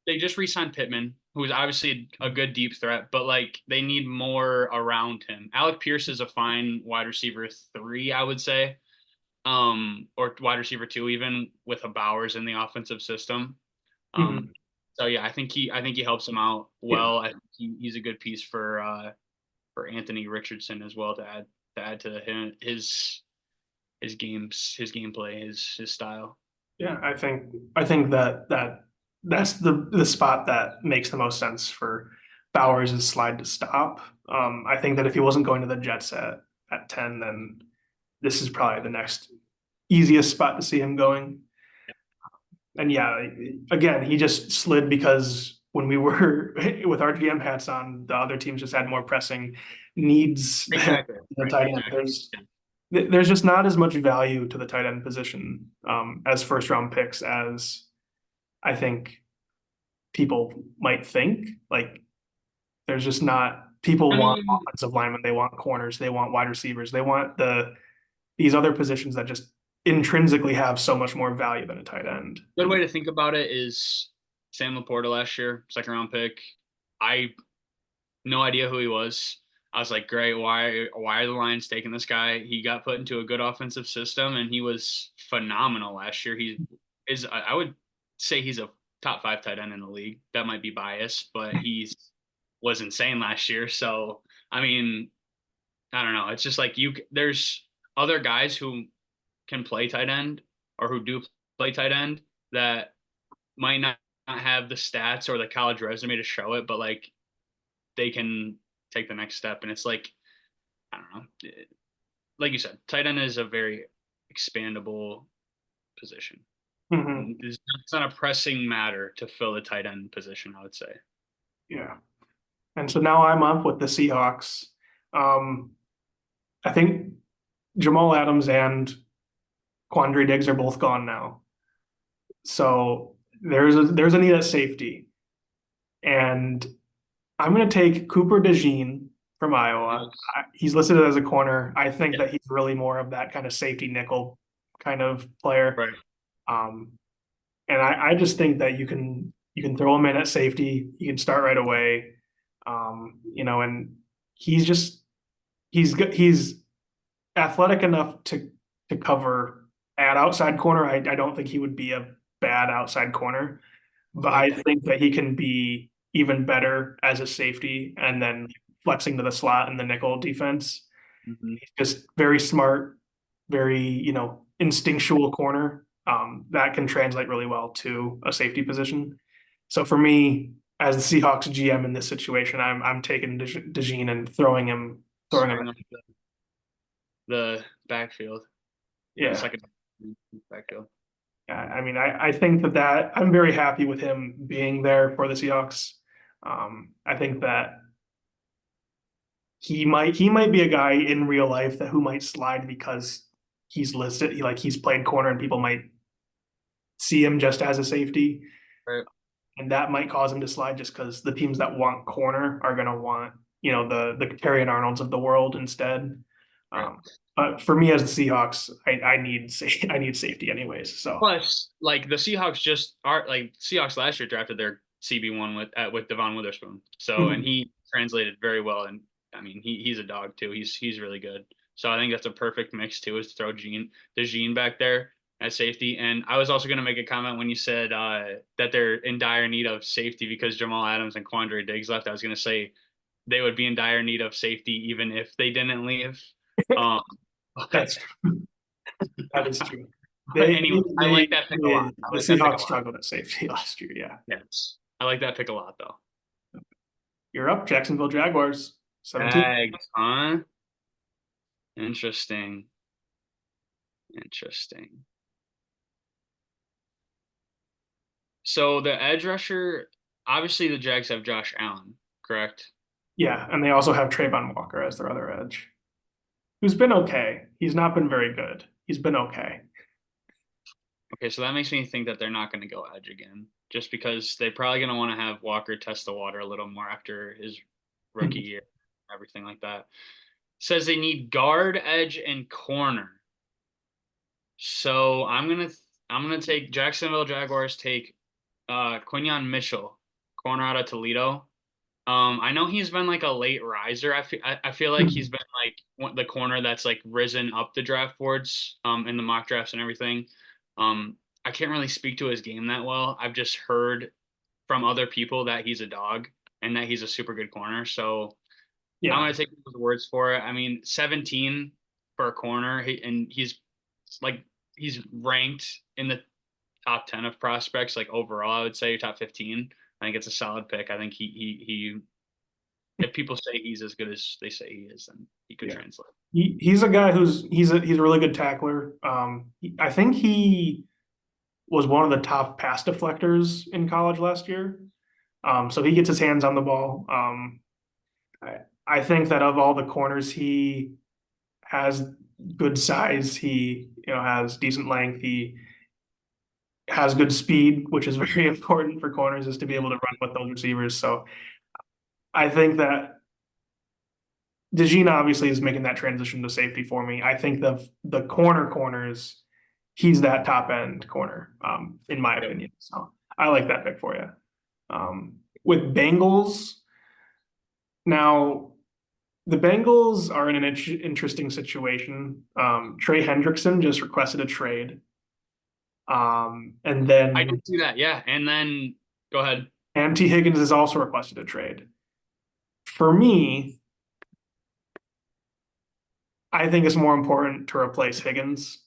they just re-signed Pittman, who is obviously a good deep threat, but like they need more around him. Alec Pierce is a fine wide receiver three, I would say, or wide receiver two, even with a Bowers in the offensive system. mhm, Um, so yeah, I think he helps him out yeah, well. I think he's a good piece for for Anthony Richardson as well to add to his gameplay, his style. Yeah, I think that's the spot that makes the most sense for Bowers' slide to stop. I think that if he wasn't going to the Jets at 10, then this is probably the next easiest spot to see him going. And yeah, again, he just slid because when we were with our GM hats on, the other teams just had more pressing needs than Exactly. the Right. tight end. Exactly. There's just not as much value to the tight end position as first round picks as I think people might think. Like there's just not people I want mean, offensive linemen, they want corners, they want wide receivers, they want these other positions that just intrinsically have so much more value than a tight end. good way to think about it is Sam Laporta last year, second round pick. I no idea who he was. I was like, great, why are the Lions taking this guy? He got put into a good offensive system and he was phenomenal last year. He is I would say he's a top 5 tight end in the league. That might be biased, but he's was insane last year. So I mean, I don't know. It's just like there's other guys who can play tight end or who do play tight end that might not have the stats or the college resume to show it, but like they can take the next step. And it's like, I don't know. Like you said, tight end is a very expandable position. Mhm. It's not a pressing matter to fill the tight end position, I would say. Yeah. And so now I'm up with the Seahawks. Um, I think Jamal Adams and Quandre Diggs are both gone now. So there's a need at safety. And I'm going to take Cooper DeJean from Iowa. Nice. He's listed as a corner. I think that he's really more of that kind of safety nickel kind of player. Right. Um, and I just think that you can throw him in at safety. You can start right away. And he's just he's athletic enough to cover at outside corner. I don't think he would be a bad outside corner, I but like I that. think that he can be even better as a safety and then flexing to the slot in the nickel defense. Mm-hmm. He's just very smart, very, instinctual corner. That can translate really well to a safety position. So for me, as the Seahawks GM in this situation, I'm taking DeJean and throwing him. Starting up the backfield, the Yeah. second backfield. I mean, I think that I'm very happy with him being there for the Seahawks. I think that he might be a guy in real life that who might slide because he's played corner and people might see him just as a safety, Right. and that might cause him to slide just because the teams that want corner are going to want the Terrion Arnolds of the world instead. Right. Um, but for me as the Seahawks, I need I need safety anyways. So Plus, like the Seahawks just are like Seahawks last year drafted their CB1 with Devon Witherspoon. So and mhm. he translated very well. And I mean he's a dog too. He's really good. So I think that's a perfect mix too, is to throw Gene back there at safety. And I was also going to make a comment when you said that they're in dire need of safety because Jamal Adams and Quandre Diggs left. I was going to say they would be in dire need of safety even if they didn't leave. Um, but, That's that is true. but They, anyway, I they, like that pick a lot. they I the like that pick a Seahawks lot. struggled at safety last year. Yeah, Yes. I like that pick a lot though. you're up, Jacksonville Jaguars, 17. Jags, huh? Interesting. Interesting. So the edge rusher, obviously the Jags have Josh Allen, correct? Yeah, and they also have Trayvon Walker as their other edge, who's been okay. He's not been very good. He's been okay. Okay, so that makes me think that they're not going to go edge again, just because they're probably going to want to have Walker test the water a little more after his rookie year, everything like that. Says they need guard, edge, and corner. So I'm gonna take Jacksonville Jaguars take Quinyon Mitchell, corner out of Toledo. I know he's been like a late riser. I feel like he's been like the corner that's like risen up the draft boards in the mock drafts and everything. I can't really speak to his game that well. I've just heard from other people that he's a dog and that he's a super good corner. So I'm Yeah, gonna take his words for it. I mean, 17 for a corner, and like he's ranked in the top 10 of prospects, like overall. I would say top 15. I think it's a solid pick. I think he if people say he's as good as they say he is, then he could yeah. translate. He's a guy he's a really good tackler. I think he was one of the top pass deflectors in college last year. So he gets his hands on the ball. I, I think that of all the corners, he has good size. He, has decent length. He has good speed, which is very important for corners, is to be able to run with those receivers. So I think that DeJean obviously is making that transition to safety for me. I think the corners, he's that top end corner, in my Yep. opinion. So I like that pick for you. With Bengals, now the Bengals are in an interesting situation. Trey Hendrickson just requested a trade. And I then did see that, yeah. And then go ahead. and T. Higgins has also requested a trade. For me, I think it's more important to replace Higgins.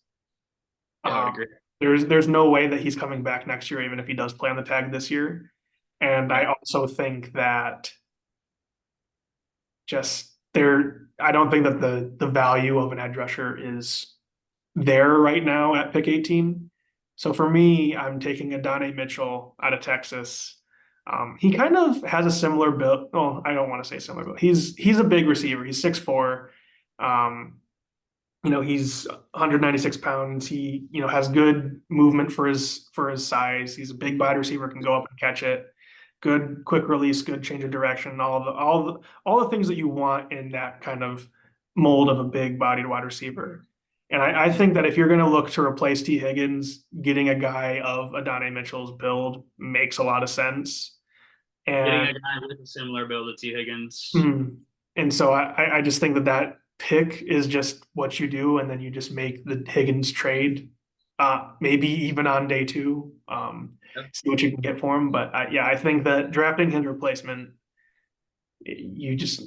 Yeah, I would Um, agree. there's no way that he's coming back next year, even if he does play on the tag this year. And I Right. also think that just there, I don't think that the value of an edge rusher is there right now at pick 18. So for me, I'm taking Adonai Mitchell out of Texas. He kind of has a similar build. Oh, I don't want to say similar build. He's a big receiver. He's 6'4". Um, he's 196 pounds. He, has good movement for his size. He's a big wide receiver, can go up and catch it. Good quick release, good change of direction, all the things that you want in that kind of mold of a big bodied wide receiver. And I think that if you're going to look to replace T. Higgins, getting a guy of Adonai Mitchell's build makes a lot of sense. Getting And a guy with a similar build to T. Higgins. Mhm. And so I just think that pick is just what you do, and then you just make the Higgins trade, maybe even on day two, Yep. see what you can get for him. But yeah, I think that drafting his replacement, you just,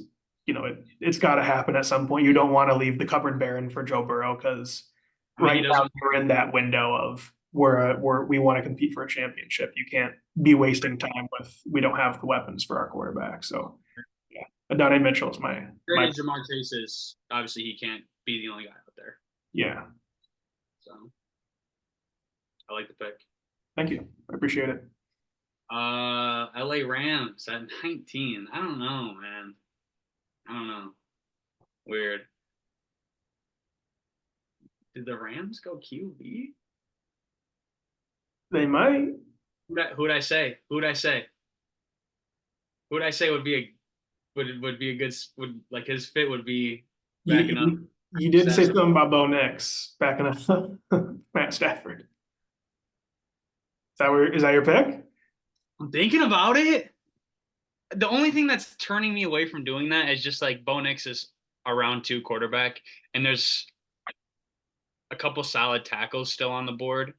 it's got to happen at some point. You don't want to leave the cupboard barren for Joe Burrow because I mean, he right now doesn't. you're in that window of we want to compete for a championship. You can't be wasting time with we don't have the weapons for our quarterback. So yeah, Adonai Mitchell is my Granted, Jamar Chase is obviously he can't be the only guy out there. yeah. So I like the pick. Thank you. I appreciate it. LA Rams at 19. I don't know, man. I don't know. Weird. Did the Rams go QB? They might. Who'd I say? Who'd I say? Who'd I say would be a would be a good would like his fit would be You, backing up you did say Stafford. something about Bo Nix backing up Matt Stafford. Is that your pick? I'm thinking about it. The only thing that's turning me away from doing that is just like Bo Nix is a round two quarterback, and there's a couple solid tackles still on the board,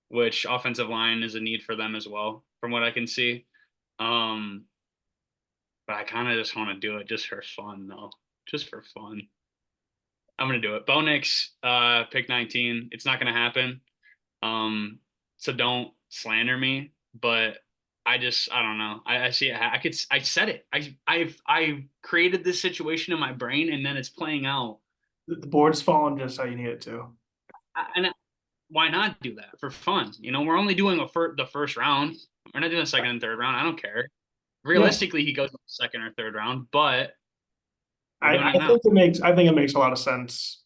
which offensive line is a need for them as well, from what I can see. Um, but I kind of just want to do it just for fun, though, just for fun. I'm gonna do it. Bo Nix, pick 19. It's not gonna happen. So don't slander me, but I don't know. I see it. I said it. I've created this situation in my brain, and then it's playing out. The board's falling just how you need it to. And why not do that for fun? We're only doing the first round. We're not doing the second and third round. I don't care. Yeah, Realistically, he goes in the second or third round, but we're I, doing it I now. think it makes I think it makes a lot of sense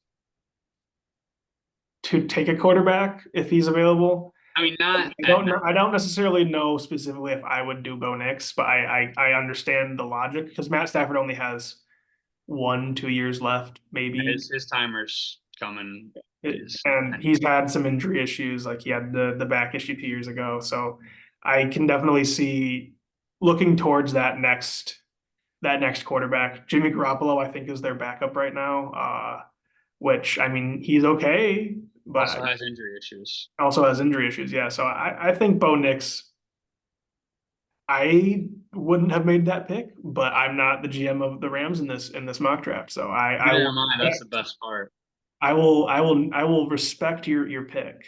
to take a quarterback if he's available. I mean, not I at don't know. I don't necessarily know specifically if I would do Bo Nix, but I understand the logic because Matt Stafford only has 1, 2 years left, maybe. his timer's coming. Is And he's had some injury issues, like he had the back issue 2 years ago. So I can definitely see looking towards that next quarterback. Jimmy Garoppolo, I think, is their backup right now. Which I mean, he's okay, also but has injury issues. also has injury issues. Yeah. So I think Bo Nix, I wouldn't have made that pick, but I'm not the GM of the Rams in this mock draft. So Neither am I. That's the best part. I will respect your pick.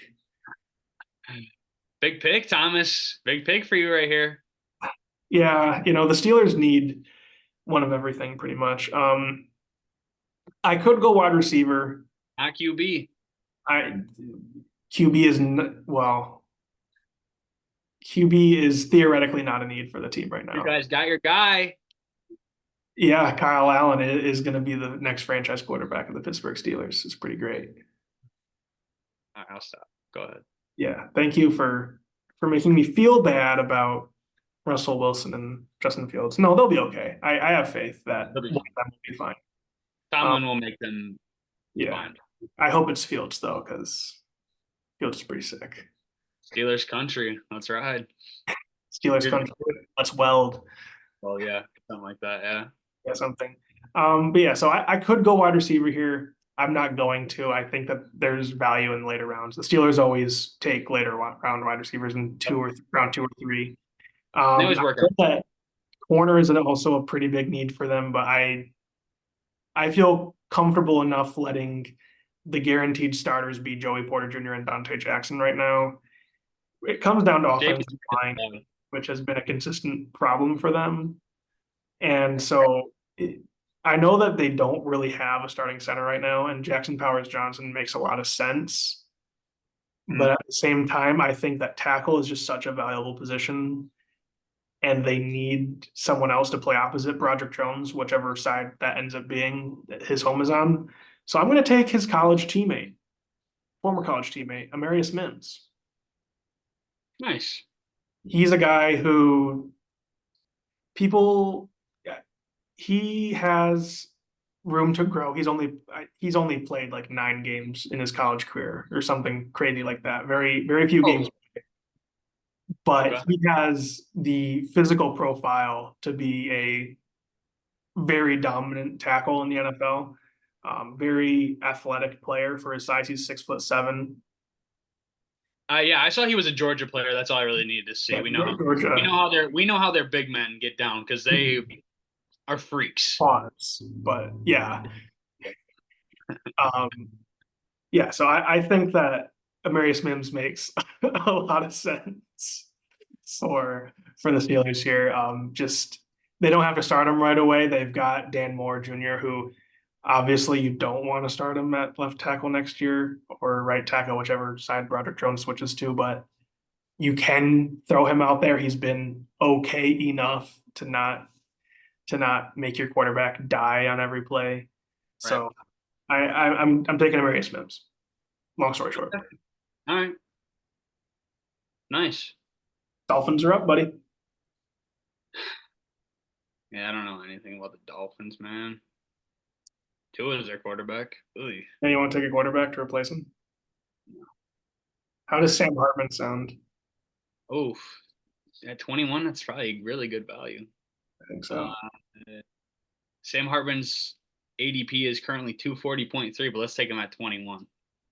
Big pick, Thomas. Big pick for you right here. Yeah, you know, the Steelers need one of everything pretty much. I could go wide receiver. Not QB. I QB is well, QB is theoretically not a need for the team right You now. guys got your guy. Yeah, Kyle Allen is going to be the next franchise quarterback of the Pittsburgh Steelers. It's pretty great. All right, I'll stop. Go ahead. Yeah, thank you for making me feel bad about Russell Wilson and Justin Fields. No, they'll be okay. I have faith that They'll be one fine. of them will be fine. Tomlin will make them Yeah, fine. I hope it's Fields though, because Fields is pretty sick. Steelers country. Let's ride. Steelers country. Let's weld. Well, yeah, something like that. Yeah. Yeah, something. But yeah, so I could go wide receiver here. I'm not going to. I think that there's value in later rounds. The Steelers always take later round wide receivers in round 2 or 3. They always work out. That corner is also a pretty big need for them, but I feel comfortable enough letting the guaranteed starters be Joey Porter Jr. and Dante Jackson right now. It comes down to offensive line, which has been a consistent problem for them. And so I know that they don't really have a starting center right now, and Jackson Powers Johnson makes a lot of sense. But at the same time, I think that tackle is just such a valuable position, and they need someone else to play opposite Broderick Jones, whichever side that ends up being that his home is on. So I'm going to take his college teammate, former college teammate, Amarius Mims. Nice. He's a guy who people he has room to grow. He's only played like 9 games in his college career or something crazy like that. Very few games, but Okay. he has the physical profile to be a very dominant tackle in the NFL. Very athletic player for his size. He's 6'7". Yeah, I saw he was a Georgia player. That's all I really needed to see. Yeah, We know Georgia. we know how their big men get down because they are freaks. Pause, but yeah. Um, yeah, so I think that Amarius Mims makes a lot of sense for the Steelers here. Just they don't have to start him right away. They've got Dan Moore Jr., who obviously you don't want to start him at left tackle next year or right tackle, whichever side Broderick Jones switches to, but you can throw him out there. He's been okay enough to not make your quarterback die on every play. So I'm taking Amarius Mims. Long story short. All right. Nice. Dolphins are up, buddy. Yeah, I don't know anything about the Dolphins, man. Tua is their quarterback. Ooh. Now you want to take a quarterback to replace him? How does Sam Hartman sound? Oh, at 21, that's probably really good value. I think so. Sam Hartman's ADP is currently 240.3, but let's take him at 21.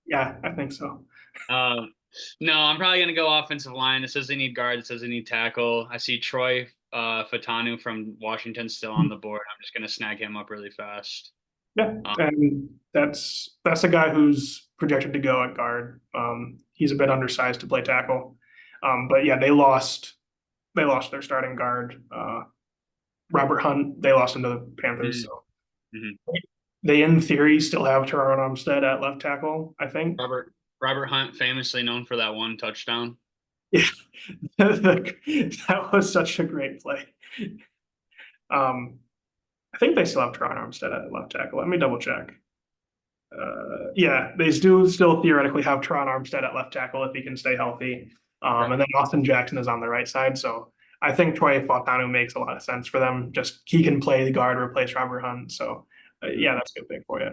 Yeah, I think so. No, I'm probably gonna go offensive line. It says they need guard. It says they need tackle. I see Troy Fatanu from Washington still on the board. I'm just gonna snag him up really fast. Yeah, and that's a guy who's projected to go at guard. He's a bit undersized to play tackle. But yeah, they lost their starting guard, Robert Hunt. They lost him to the Panthers. So they, in theory, still have Teron Armstead at left tackle, I think. Robert Hunt, famously known for that one touchdown. Yeah, that was such a great play. I think they still have Teron Armstead at left tackle. Let me double check. Yeah, they do still theoretically have Teron Armstead at left tackle if he can stay healthy. And then Austin Jackson is on the right side. So I think Troy Fautanu makes a lot of sense for them. Just he can play the guard, replace Robert Hunt. So yeah, that's a good pick for you.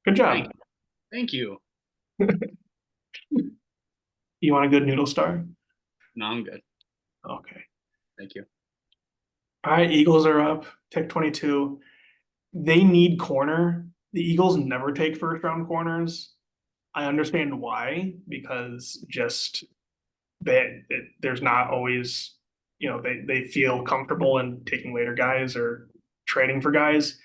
Good job. Thank you. You want a good noodle star? No, I'm good. Okay. Thank you. All right, Eagles are up. Pick 22. They need corner. The Eagles never take first round corners. I understand why, because just there's not always they feel comfortable in taking later guys or trading for guys.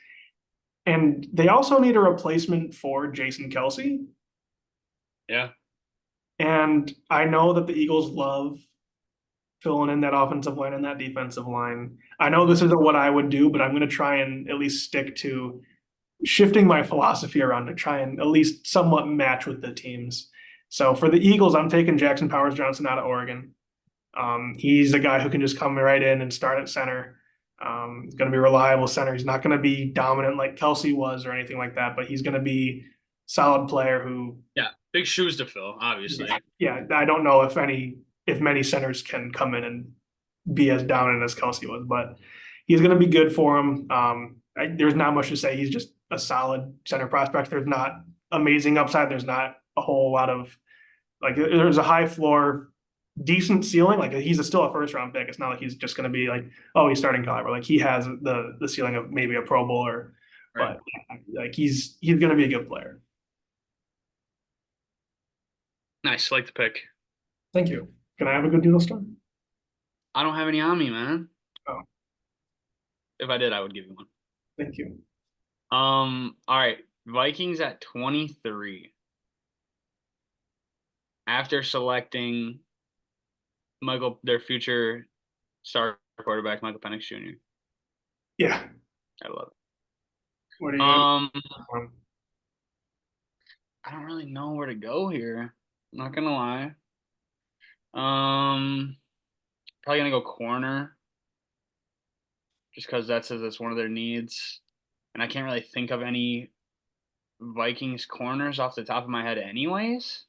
And they also need a replacement for Jason Kelsey. Yeah. And I know that the Eagles love filling in that offensive line and that defensive line. I know this isn't what I would do, but I'm going to try and at least stick to shifting my philosophy around to try and at least somewhat match with the teams. So for the Eagles, I'm taking Jackson Powers Johnson out of Oregon. He's a guy who can just come right in and start at center. He's going to be a reliable center. He's not going to be dominant like Kelsey was or anything like that, but he's going to be solid player who, Yeah. Big shoes to fill, obviously. yeah, I don't know if many centers can come in and be as dominant as Kelsey was, but he's going to be good for him. There's not much to say. He's just a solid center prospect. There's not amazing upside. There's not a whole lot of like. There's a high floor, decent ceiling. Like still a first round pick. It's not like he's just going to be like, oh, he's starting caliber. Like he has the ceiling of maybe a Pro Bowl Right. but like he's going to be a good player. Nice. Like the pick. Thank you. Can I have a good doodle star? I don't have any on me, man. Oh, If I did, I would give you one. thank you. All right. Vikings at 23. After selecting their future star quarterback, Michael Penix Jr. Yeah. I love What are it. you? I don't really know where to go here. I'm not gonna lie. Probably gonna go corner, just because that's one of their needs, and I can't really think of any Vikings corners off the top of my head, anyways.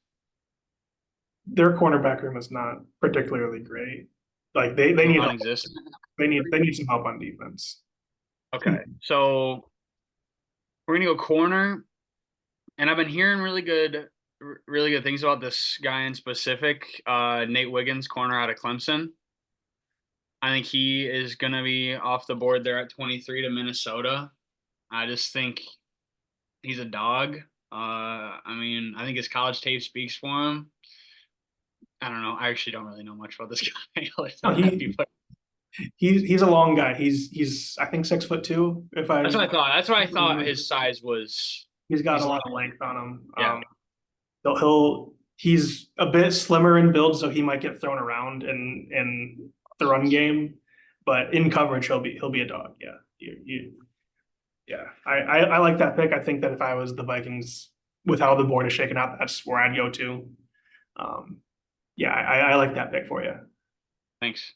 Their cornerback room is not particularly great. Like they need help. Non-existent. They need some help on defense. Okay, so we're gonna go corner, and I've been hearing really good things about this guy in specific, Nate Wiggins, corner out of Clemson. I think he is gonna be off the board there at 23 to Minnesota. I just think he's a dog. I mean, I think his college tape speaks for him. I don't know. I actually don't really know much about this guy. No, he's a long guy. He's I think 6'2". That's what I thought. That's what I thought his size was. He's got a lot of length on him. Yeah. He's a bit slimmer in build, so he might get thrown around in the run game, but in coverage he'll be a dog. Yeah, yeah. I like that pick. I think that if I was the Vikings, with how the board is shaken out, that's where I'd go to. Yeah, I like that pick for you. Thanks.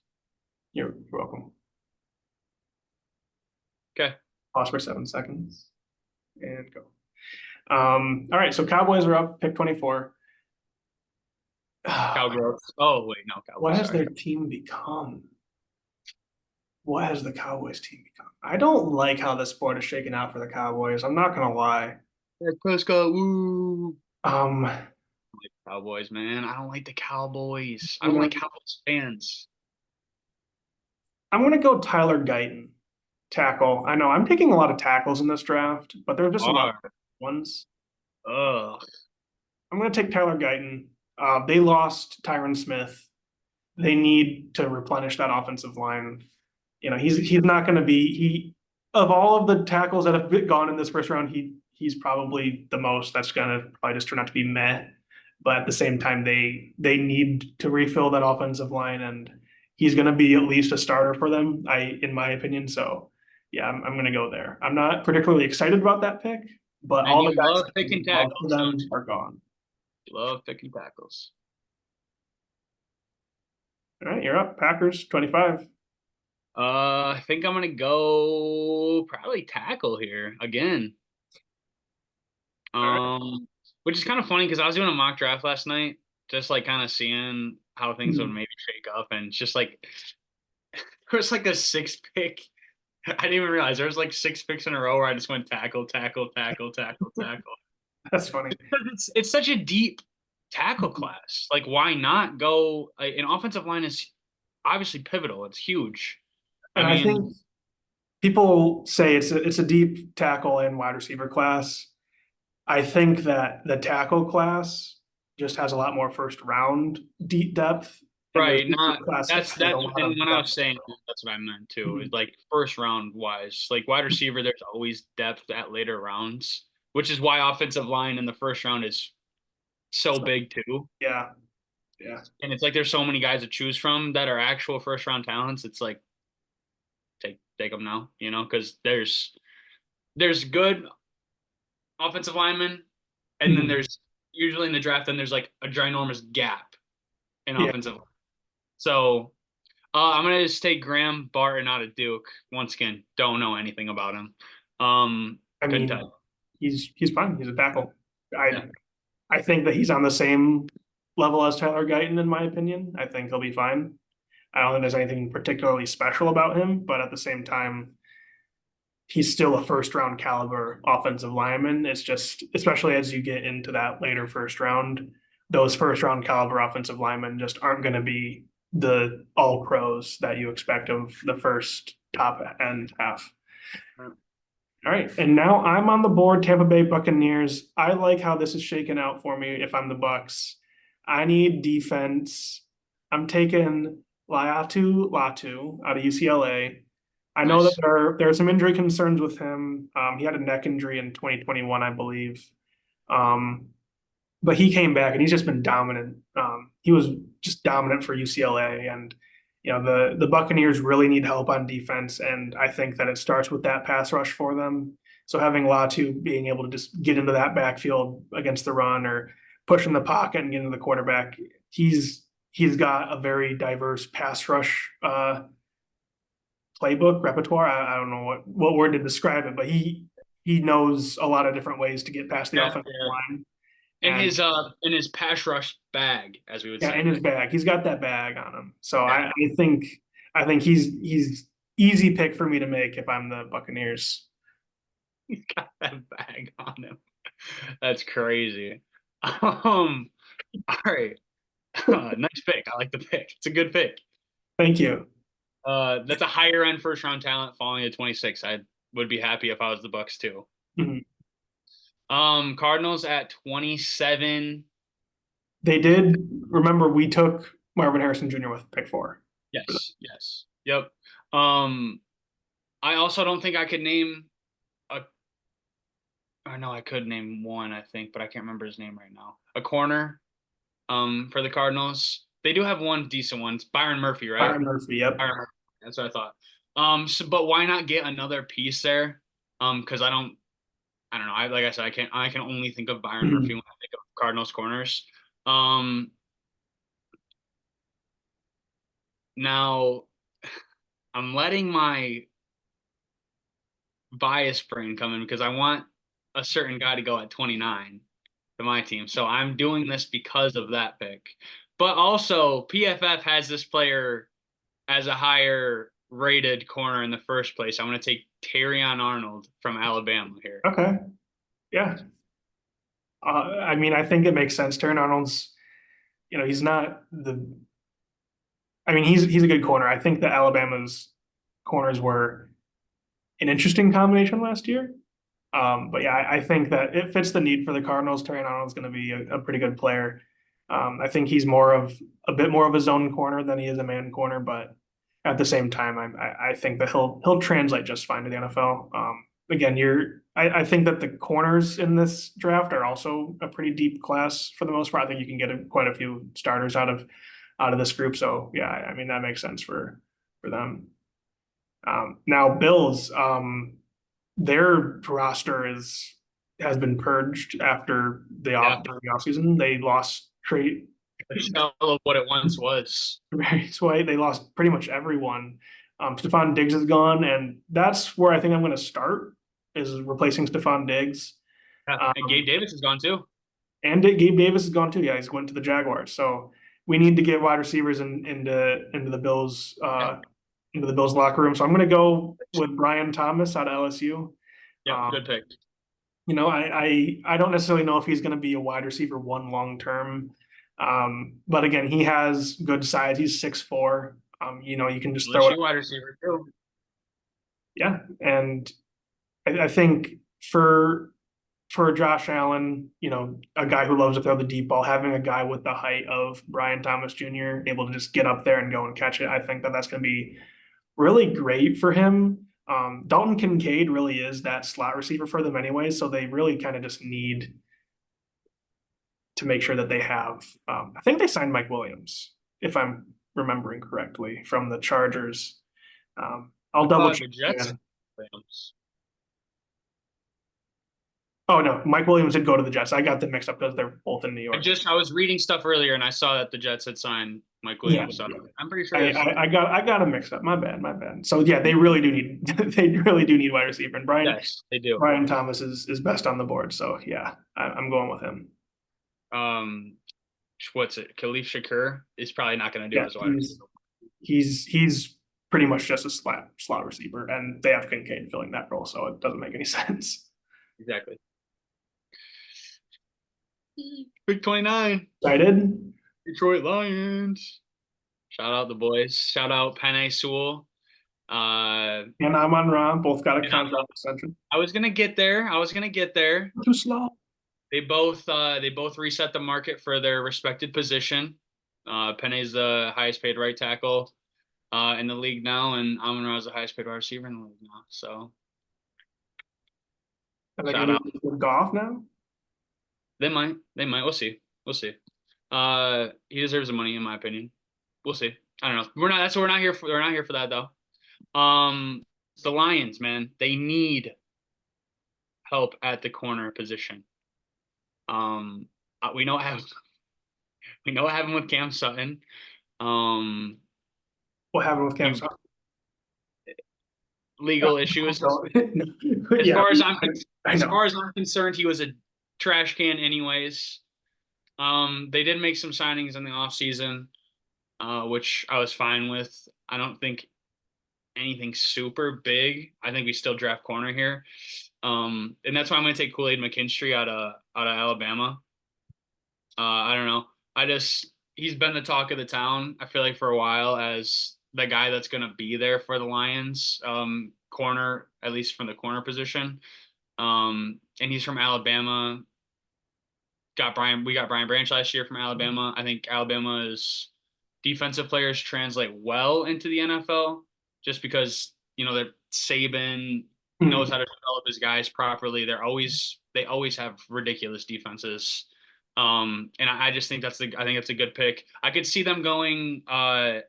You're welcome. Okay. Pause for 7 seconds and go. All right, so Cowboys are up, pick 24. Cowgirls. Oh wait, no Cowboys. What has their team become? What has the Cowboys team become? I don't like how this board is shaking out for the Cowboys. I'm not gonna lie. Prescott, woo. Um, I don't like Cowboys, man. I don't like the Cowboys. I don't like Cowboys fans. I'm gonna go Tyler Guyton, tackle. I know I'm taking a lot of tackles in this draft, but there are just a lot of ones. Ugh. I'm gonna take Tyler Guyton. They lost Tyron Smith. They need to replenish that offensive line. He's not going to be of all of the tackles that have gone in this first round. He's probably the most that's going to probably just turn out to be meh. But at the same time, they need to refill that offensive line, and he's going to be at least a starter for them, in my opinion. So yeah, I'm going to go there. I'm not particularly excited about that pick, but all the guys picking tackles for them are gone. Love picking tackles. All right, you're up. Packers 25. I think I'm gonna go probably tackle here again. Which is kind of funny because I was doing a mock draft last night, just like kind of seeing how things would maybe shake up, and it's just like there was like a 6 pick. I didn't even realize there was like 6 picks in a row where I just went tackle, tackle, tackle, tackle, tackle. That's funny. It's such a deep tackle class. Like, why not go? An offensive line is obviously pivotal. It's huge. And I think people say it's a deep tackle and wide receiver class. I think that the tackle class just has a lot more first round deep depth and there's Right, not class that that's has a that's lot and of when I depth. was saying that, that's what I meant too. Is Mhm. like first round wise, like wide receiver, there's always depth at later rounds, which is why offensive line in the first round is so So, big too. yeah, yeah. And it's like there's so many guys to choose from that are actual first round talents. It's like take them now, because there's good offensive linemen, and then Mhm. there's usually in the draft, then there's like a ginormous gap in Yeah, offensive. So I'm gonna just take Graham Barton out of Duke. Once again, don't know anything about him. I Couldn't tell mean, you. he's fine. He's a tackle. Yeah. I think that he's on the same level as Tyler Guyton, in my opinion. I think he'll be fine. I don't think there's anything particularly special about him, but at the same time, he's still a first round caliber offensive lineman. It's just, especially as you get into that later first round, those first round caliber offensive linemen just aren't going to be the all pros that you expect of the first top end half. All right. And now I'm on the board, Tampa Bay Buccaneers. I like how this is shaking out for me if I'm the Bucks. I need defense. I'm taking Latu out of UCLA. I know that Nice. there are some injury concerns with him. He had a neck injury in 2021, I believe. Um, but he came back and he's just been dominant. He was just dominant for UCLA, and the Buccaneers really need help on defense, and I think that it starts with that pass rush for them. So having Latu being able to just get into that backfield against the run or push in the pocket and get into the quarterback, he's got a very diverse pass rush playbook repertoire. I don't know what word to describe it, but he knows a lot of different ways to get past the Yeah, offensive yeah. line. In And his pass rush bag, as we would yeah, say. in his bag. He's got that bag on him. So Yeah. I think he's easy pick for me to make if I'm the Buccaneers. He's got that bag on him. That's crazy. All right. Nice pick. I like the pick. It's a good pick. Thank you. That's a higher end first round talent falling at 26. I would be happy if I was the Bucks too. Mhm. Cardinals at 27. They did remember we took Marvin Harrison Jr. with pick four. Yes, yes. Yep. Um, I also don't think I could name a or no, I could name one, I think, but I can't remember his name right now. A corner, for the Cardinals. They do have one decent one. It's Byron Murphy, right? Byron Murphy. Yep. Byron Murphy. That's what I thought. But why not get another piece there? Because I don't know. Like I said, I can only think of Byron Murphy Mhm. when I think of Cardinals corners. Um, Now I'm letting my bias brain come in because I want a certain guy to go at 29 to my team. So I'm doing this because of that pick. But also, PFF has this player as a higher rated corner in the first place. I'm going to take Terrion Arnold from Alabama here. Okay. Yeah. I mean, I think it makes sense. Terran Arnold's, he's not the. I mean, he's a good corner. I think that Alabama's corners were an interesting combination last year. But yeah, I think that it fits the need for the Cardinals. Terry Arnold's going to be a pretty good player. I think he's a bit more of a zone corner than he is a man corner, but at the same time, I think that he'll translate just fine to the NFL. Again, I think that the corners in this draft are also a pretty deep class for the most part. I think you can get quite a few starters out of this group. So yeah, I mean that makes sense for them. Now Bills. Their roster has been purged after Yeah, during the offseason. They lost trade the shell of what it once was. Various way. They lost pretty much everyone. Stephon Diggs is gone, and that's where I think I'm going to start is replacing Stephon Diggs. Yeah. And Um, Gabe Davis is gone too. and Gabe Davis is gone too. Yeah, he's going to the Jaguars. So we need to get wide receivers into the Bills Yeah, into the Bills locker room. So I'm going to go with Brian Thomas out of LSU. yeah, good pick. I don't necessarily know if he's going to be a wide receiver one long term. But again, he has good size. He's 6'4". You can just throw it. LSU wide receiver too. Yeah. And I think for for Josh Allen, a guy who loves to throw the deep ball, having a guy with the height of Brian Thomas Jr. able to just get up there and go and catch it, I think that that's going to be really great for him. Dalton Kincaid really is that slot receiver for them anyway, so they really kind of just need to make sure that they have. I think they signed Mike Williams, if I'm remembering correctly, from the Chargers. I'll double check The Jets. again. Oh no, Mike Williams did go to the Jets. I got them mixed up because they're both in New York. I was reading stuff earlier and I saw that the Jets had signed Mike Williams. Yeah, So I'm pretty sure. I got them mixed up. My bad. So yeah, they really do need they really do need wide receiver. And Yes, they do. Brian Thomas is best on the board. So yeah, I'm going with him. What's it? Khalif Shakur is probably not going to do as well. He's pretty much just a slot receiver, and they have Kincaid filling that role, so it doesn't make any sense. Exactly. Big 29. Excited? Detroit Lions. Shout out the boys. Shout out Penei Sewell. And Amon-Ra both got a contract extension. I was gonna get there. Too slow. They both reset the market for their respected position. Penei's the highest paid right tackle in the league now, and Amon-Ra is the highest paid wide receiver in the league now. So shout out with Goff now. They might. We'll see. He deserves the money, in my opinion. We'll see. I don't know. We're not here for. We're not here for that though. The Lions, man, they need help at the corner position. We know what happened with Cam Sutton. What happened with Cam Sutton? Legal issues. As far as I'm concerned, he was a trash can anyways. They did make some signings in the offseason, which I was fine with. I don't think anything super big. I think we still draft corner here. And that's why I'm going to take Kool-Aid McKinstry out of Alabama. I don't know. He's been the talk of the town, I feel like, for a while as the guy that's going to be there for the Lions, corner, at least from the corner position. And he's from Alabama. We got Brian Branch last year from Alabama. I think Alabama's defensive players translate well into the NFL just because, that Saban knows how to develop his guys properly. They always have ridiculous defenses. And I just think that's a good pick. I could see them going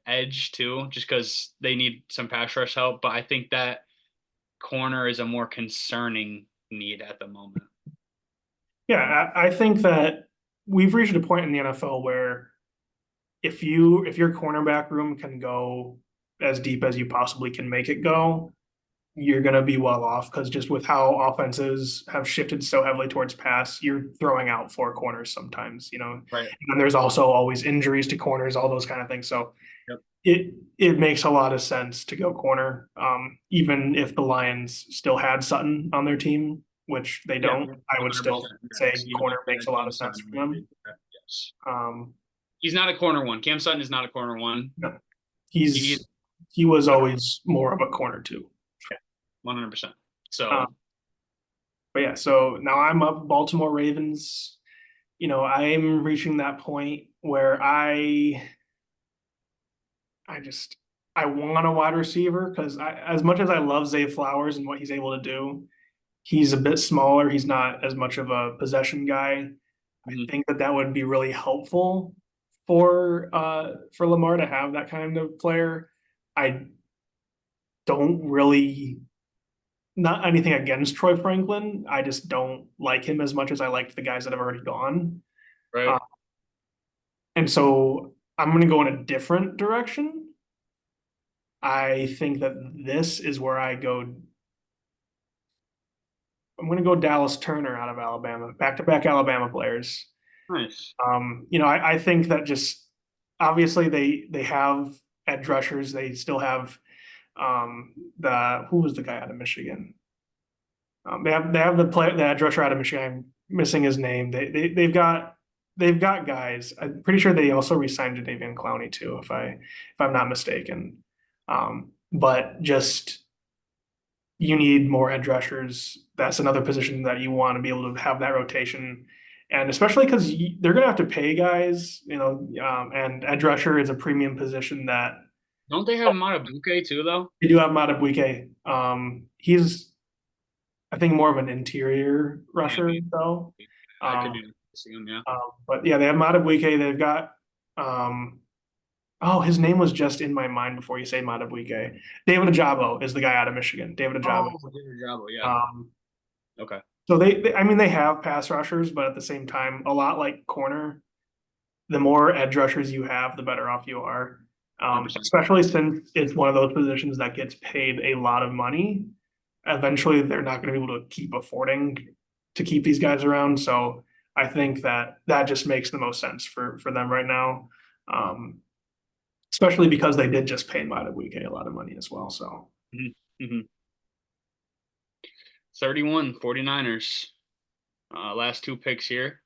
edge too, just because they need some pass rush help. But I think that corner is a more concerning need at the moment. Yeah, I think that we've reached a point in the NFL where if your cornerback room can go as deep as you possibly can make it go, you're going to be well off, because just with how offenses have shifted so heavily towards pass, you're throwing out 4 corners sometimes, Right. And then there's also always injuries to corners, all those kind of things. So yep. It makes a lot of sense to go corner, even if the Lions still had Sutton on their team, which they don't. Yeah, I would still say corner makes a lot of sense for them. Yes. He's not a corner one. Cam Sutton is not a corner one. No. He was always more of a corner two. 100%. So, but yeah, so now I'm up Baltimore Ravens. I'm reaching that point where I want a wide receiver, because as much as I love Zay Flowers and what he's able to do, he's a bit smaller. He's not as much of a possession guy. I think that would be really helpful for Lamar to have that kind of player. I don't really, not anything against Troy Franklin. I just don't like him as much as I liked the guys that have already gone. Right. And so I'm going to go in a different direction. I think that this is where I go. I'm going to go Dallas Turner out of Alabama, back-to-back Alabama players. Nice. I think that just obviously they have edge rushers. They still have who was the guy out of Michigan? They have the edge rusher out of Michigan. I'm missing his name. They've got guys. I'm pretty sure they also re-signed Jadeveon Clowney too, if I'm not mistaken. But just you need more edge rushers. That's another position that you want to be able to have that rotation. And especially because they're going to have to pay guys, and edge rusher is a premium position that Don't they have Matabuke too though? they do have Matabuike. He's, I think, more of an interior rusher, Maybe though. I could Um, be missing him. Yeah. but yeah, they have Matabuike. They've got, um, oh, his name was just in my mind before you say Matabuike. David Ajabo is the guy out of Michigan. David Ajabo. Oh, David Jabo. Yeah. Um, Okay. so I mean, they have pass rushers, but at the same time, a lot like corner, the more edge rushers you have, the better off you are. 100%. Especially since it's one of those positions that gets paid a lot of money. Eventually, they're not going to be able to keep affording to keep these guys around. So I think that that just makes the most sense for them right now. Um, Especially because they did just pay Madubuike a lot of money as well. So Mm-hmm. 31 49ers. Last two picks here.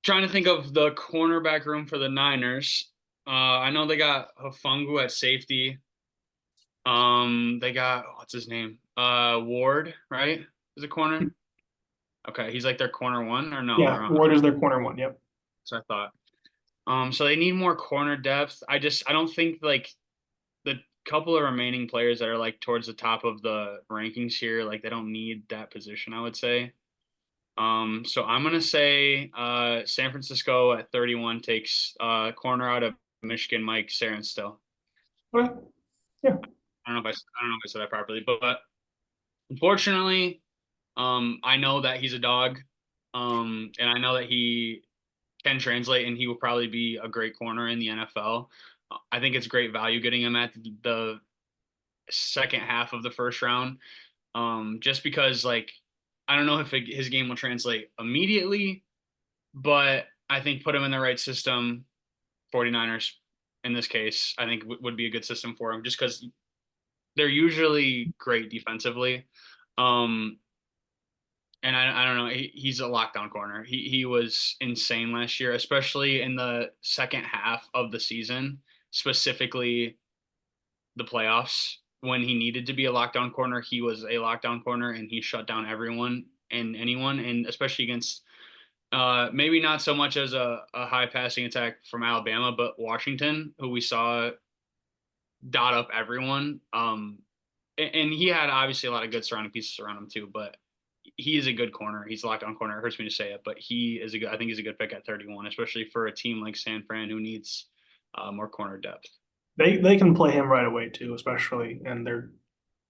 Trying to think of the cornerback room for the Niners. I know they got Hafungu at safety. They got what's his name? Ward, right? Is a corner. Okay, he's like their corner one or no? yeah, Ward is their corner one. Yep. So I thought. So they need more corner depth. I don't think like the couple of remaining players that are like towards the top of the rankings here, like they don't need that position, I would say. So I'm gonna say San Francisco at 31 takes corner out of Michigan, Mike Sarenstill. Okay. Yeah. I don't know if I said that properly, but unfortunately, I know that he's a dog, and I know that he can translate, and he will probably be a great corner in the NFL. I think it's great value getting him at the second half of the first round, just because like I don't know if his game will translate immediately, but I think put him in the right system, 49ers in this case, I think would be a good system for him just because they're usually great defensively. Um, and I don't know, he's a lockdown corner. He was insane last year, especially in the second half of the season, specifically the playoffs. When he needed to be a lockdown corner, he was a lockdown corner and he shut down everyone and anyone, and especially against maybe not so much as a high passing attack from Alabama, but Washington, who we saw dot up everyone. And he had obviously a lot of good surrounding pieces around him too, but he is a good corner. He's a lockdown corner. It hurts me to say it, but he is a good. I think he's a good pick at 31, especially for a team like San Fran who needs more corner depth. They can play him right away too, especially, and they're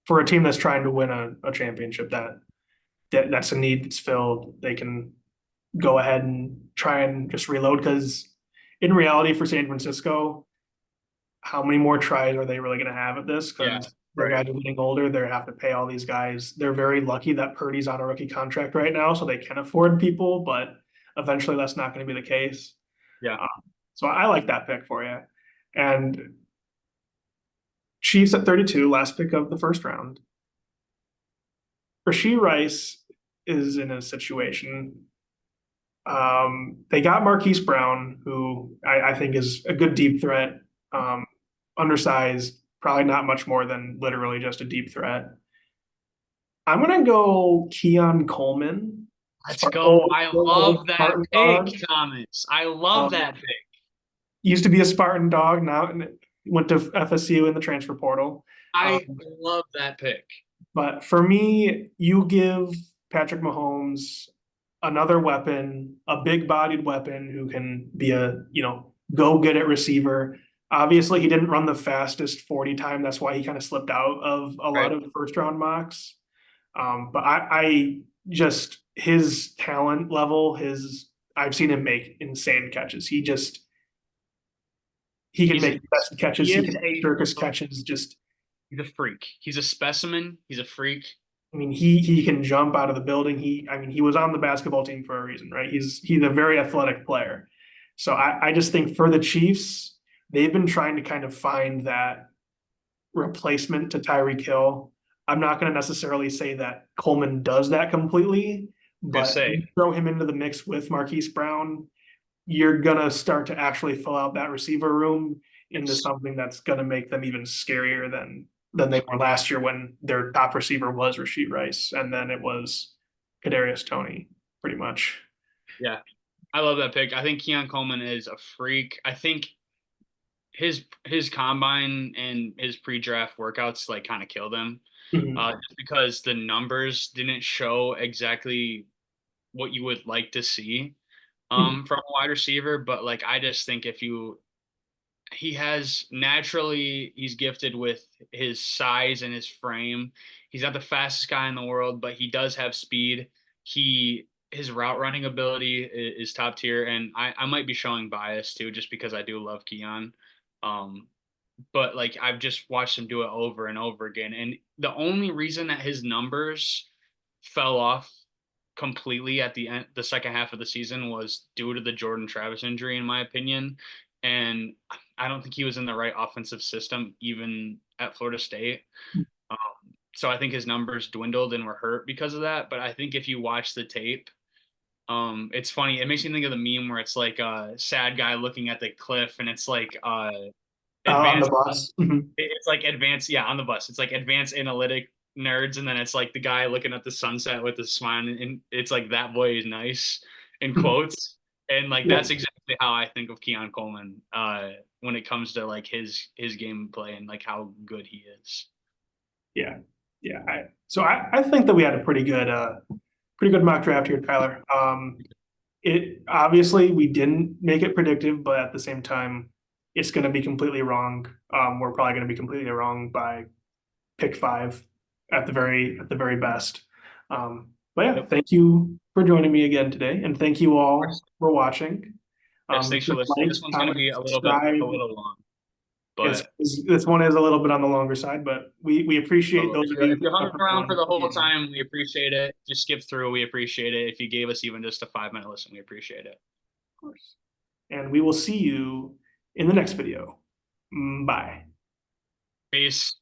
for a team that's trying to win a championship that's a need that's filled. They can go ahead and try and just reload because in reality for San Francisco, how many more tries are they really going to have at this? Yeah, Because their right. guys are getting older. They have to pay all these guys. They're very lucky that Purdy's on a rookie contract right now, so they can afford people, but eventually that's not going to be the case. Yeah. Um, so I like that pick for you. And Chiefs at 32, last pick of the first round. Rashee Rice is in a situation. They got Marquise Brown, who I think is a good deep threat. Um, Undersized, probably not much more than literally just a deep threat. I'm gonna go Keon Coleman. Let's go. I love Old that Spartan pick, dog. Thomas. I love Um, that pick. Used to be a Spartan dog, now went to FSU in the transfer portal. I Um, love that pick. but for me, you give Patrick Mahomes another weapon, a big-bodied weapon who can be a, go get it receiver. Obviously, he didn't run the fastest 40 time. That's why he kind of slipped out of a lot Right. of first round mocks. But I just his talent level, I've seen him make insane catches. He can He's make the best catches. he He is can make a circus catches. Just he's a freak. He's a specimen. He's a freak. I mean, he can jump out of the building. He was on the basketball team for a reason, right? He's a very athletic player. So I just think for the Chiefs, they've been trying to kind of find that replacement to Tyreek Hill. I'm not going to necessarily say that Coleman does that completely, Gonna but say you throw him into the mix with Marquise Brown, you're gonna start to actually fill out that receiver room into yes. something that's gonna make them even scarier than than they were last year when their top receiver was Rashid Rice, and then it was Kadarius Toney, pretty much. Yeah, I love that pick. I think Keon Coleman is a freak. I think his combine and his pre-draft workouts like kind of killed him. Mhm. Just because the numbers didn't show exactly what you would like to see Mhm. from a wide receiver. But like I just think he has naturally he's gifted with his size and his frame. He's not the fastest guy in the world, but he does have speed. His route running ability is top tier, and I might be showing bias too, just because I do love Keon. Um, but like I've just watched him do it over and over again. And the only reason that his numbers fell off completely at the second half of the season was due to the Jordan Travis injury, in my opinion. And I don't think he was in the right offensive system, even at Florida State. Um, so I think his numbers dwindled and were hurt because of that. But I think if you watch the tape, it's funny. It makes me think of the meme where it's like a sad guy looking at the cliff, and it's like On the advanced bus. Mhm. it's like advanced, yeah, on the bus. It's like advanced analytic nerds, and then it's like the guy looking at the sunset with the smile, and it's like that boy is nice in quotes. And like Yeah, that's exactly how I think of Keon Coleman when it comes to like his gameplay and like how good he is. yeah, yeah. So I think that we had a pretty good mock draft here, Tyler. It obviously we didn't make it predictive, but at the same time, it's going to be completely wrong. We're probably going to be completely wrong by pick five at the very best. But yeah, Yep. thank you for joining me again today, and thank you Of all course. for watching. Yes, thanks for listening. Like, This one's gonna comment, be a subscribe. little long, Yes, but this one is a little bit on the longer side, but we appreciate those if of you you if you who hung stuck around for around the to the whole end. time, we appreciate it. If you skip through, we appreciate it. If you gave us even just a 5 minute listen, we appreciate it. Of course. And we will see you in the next video. Bye. Peace.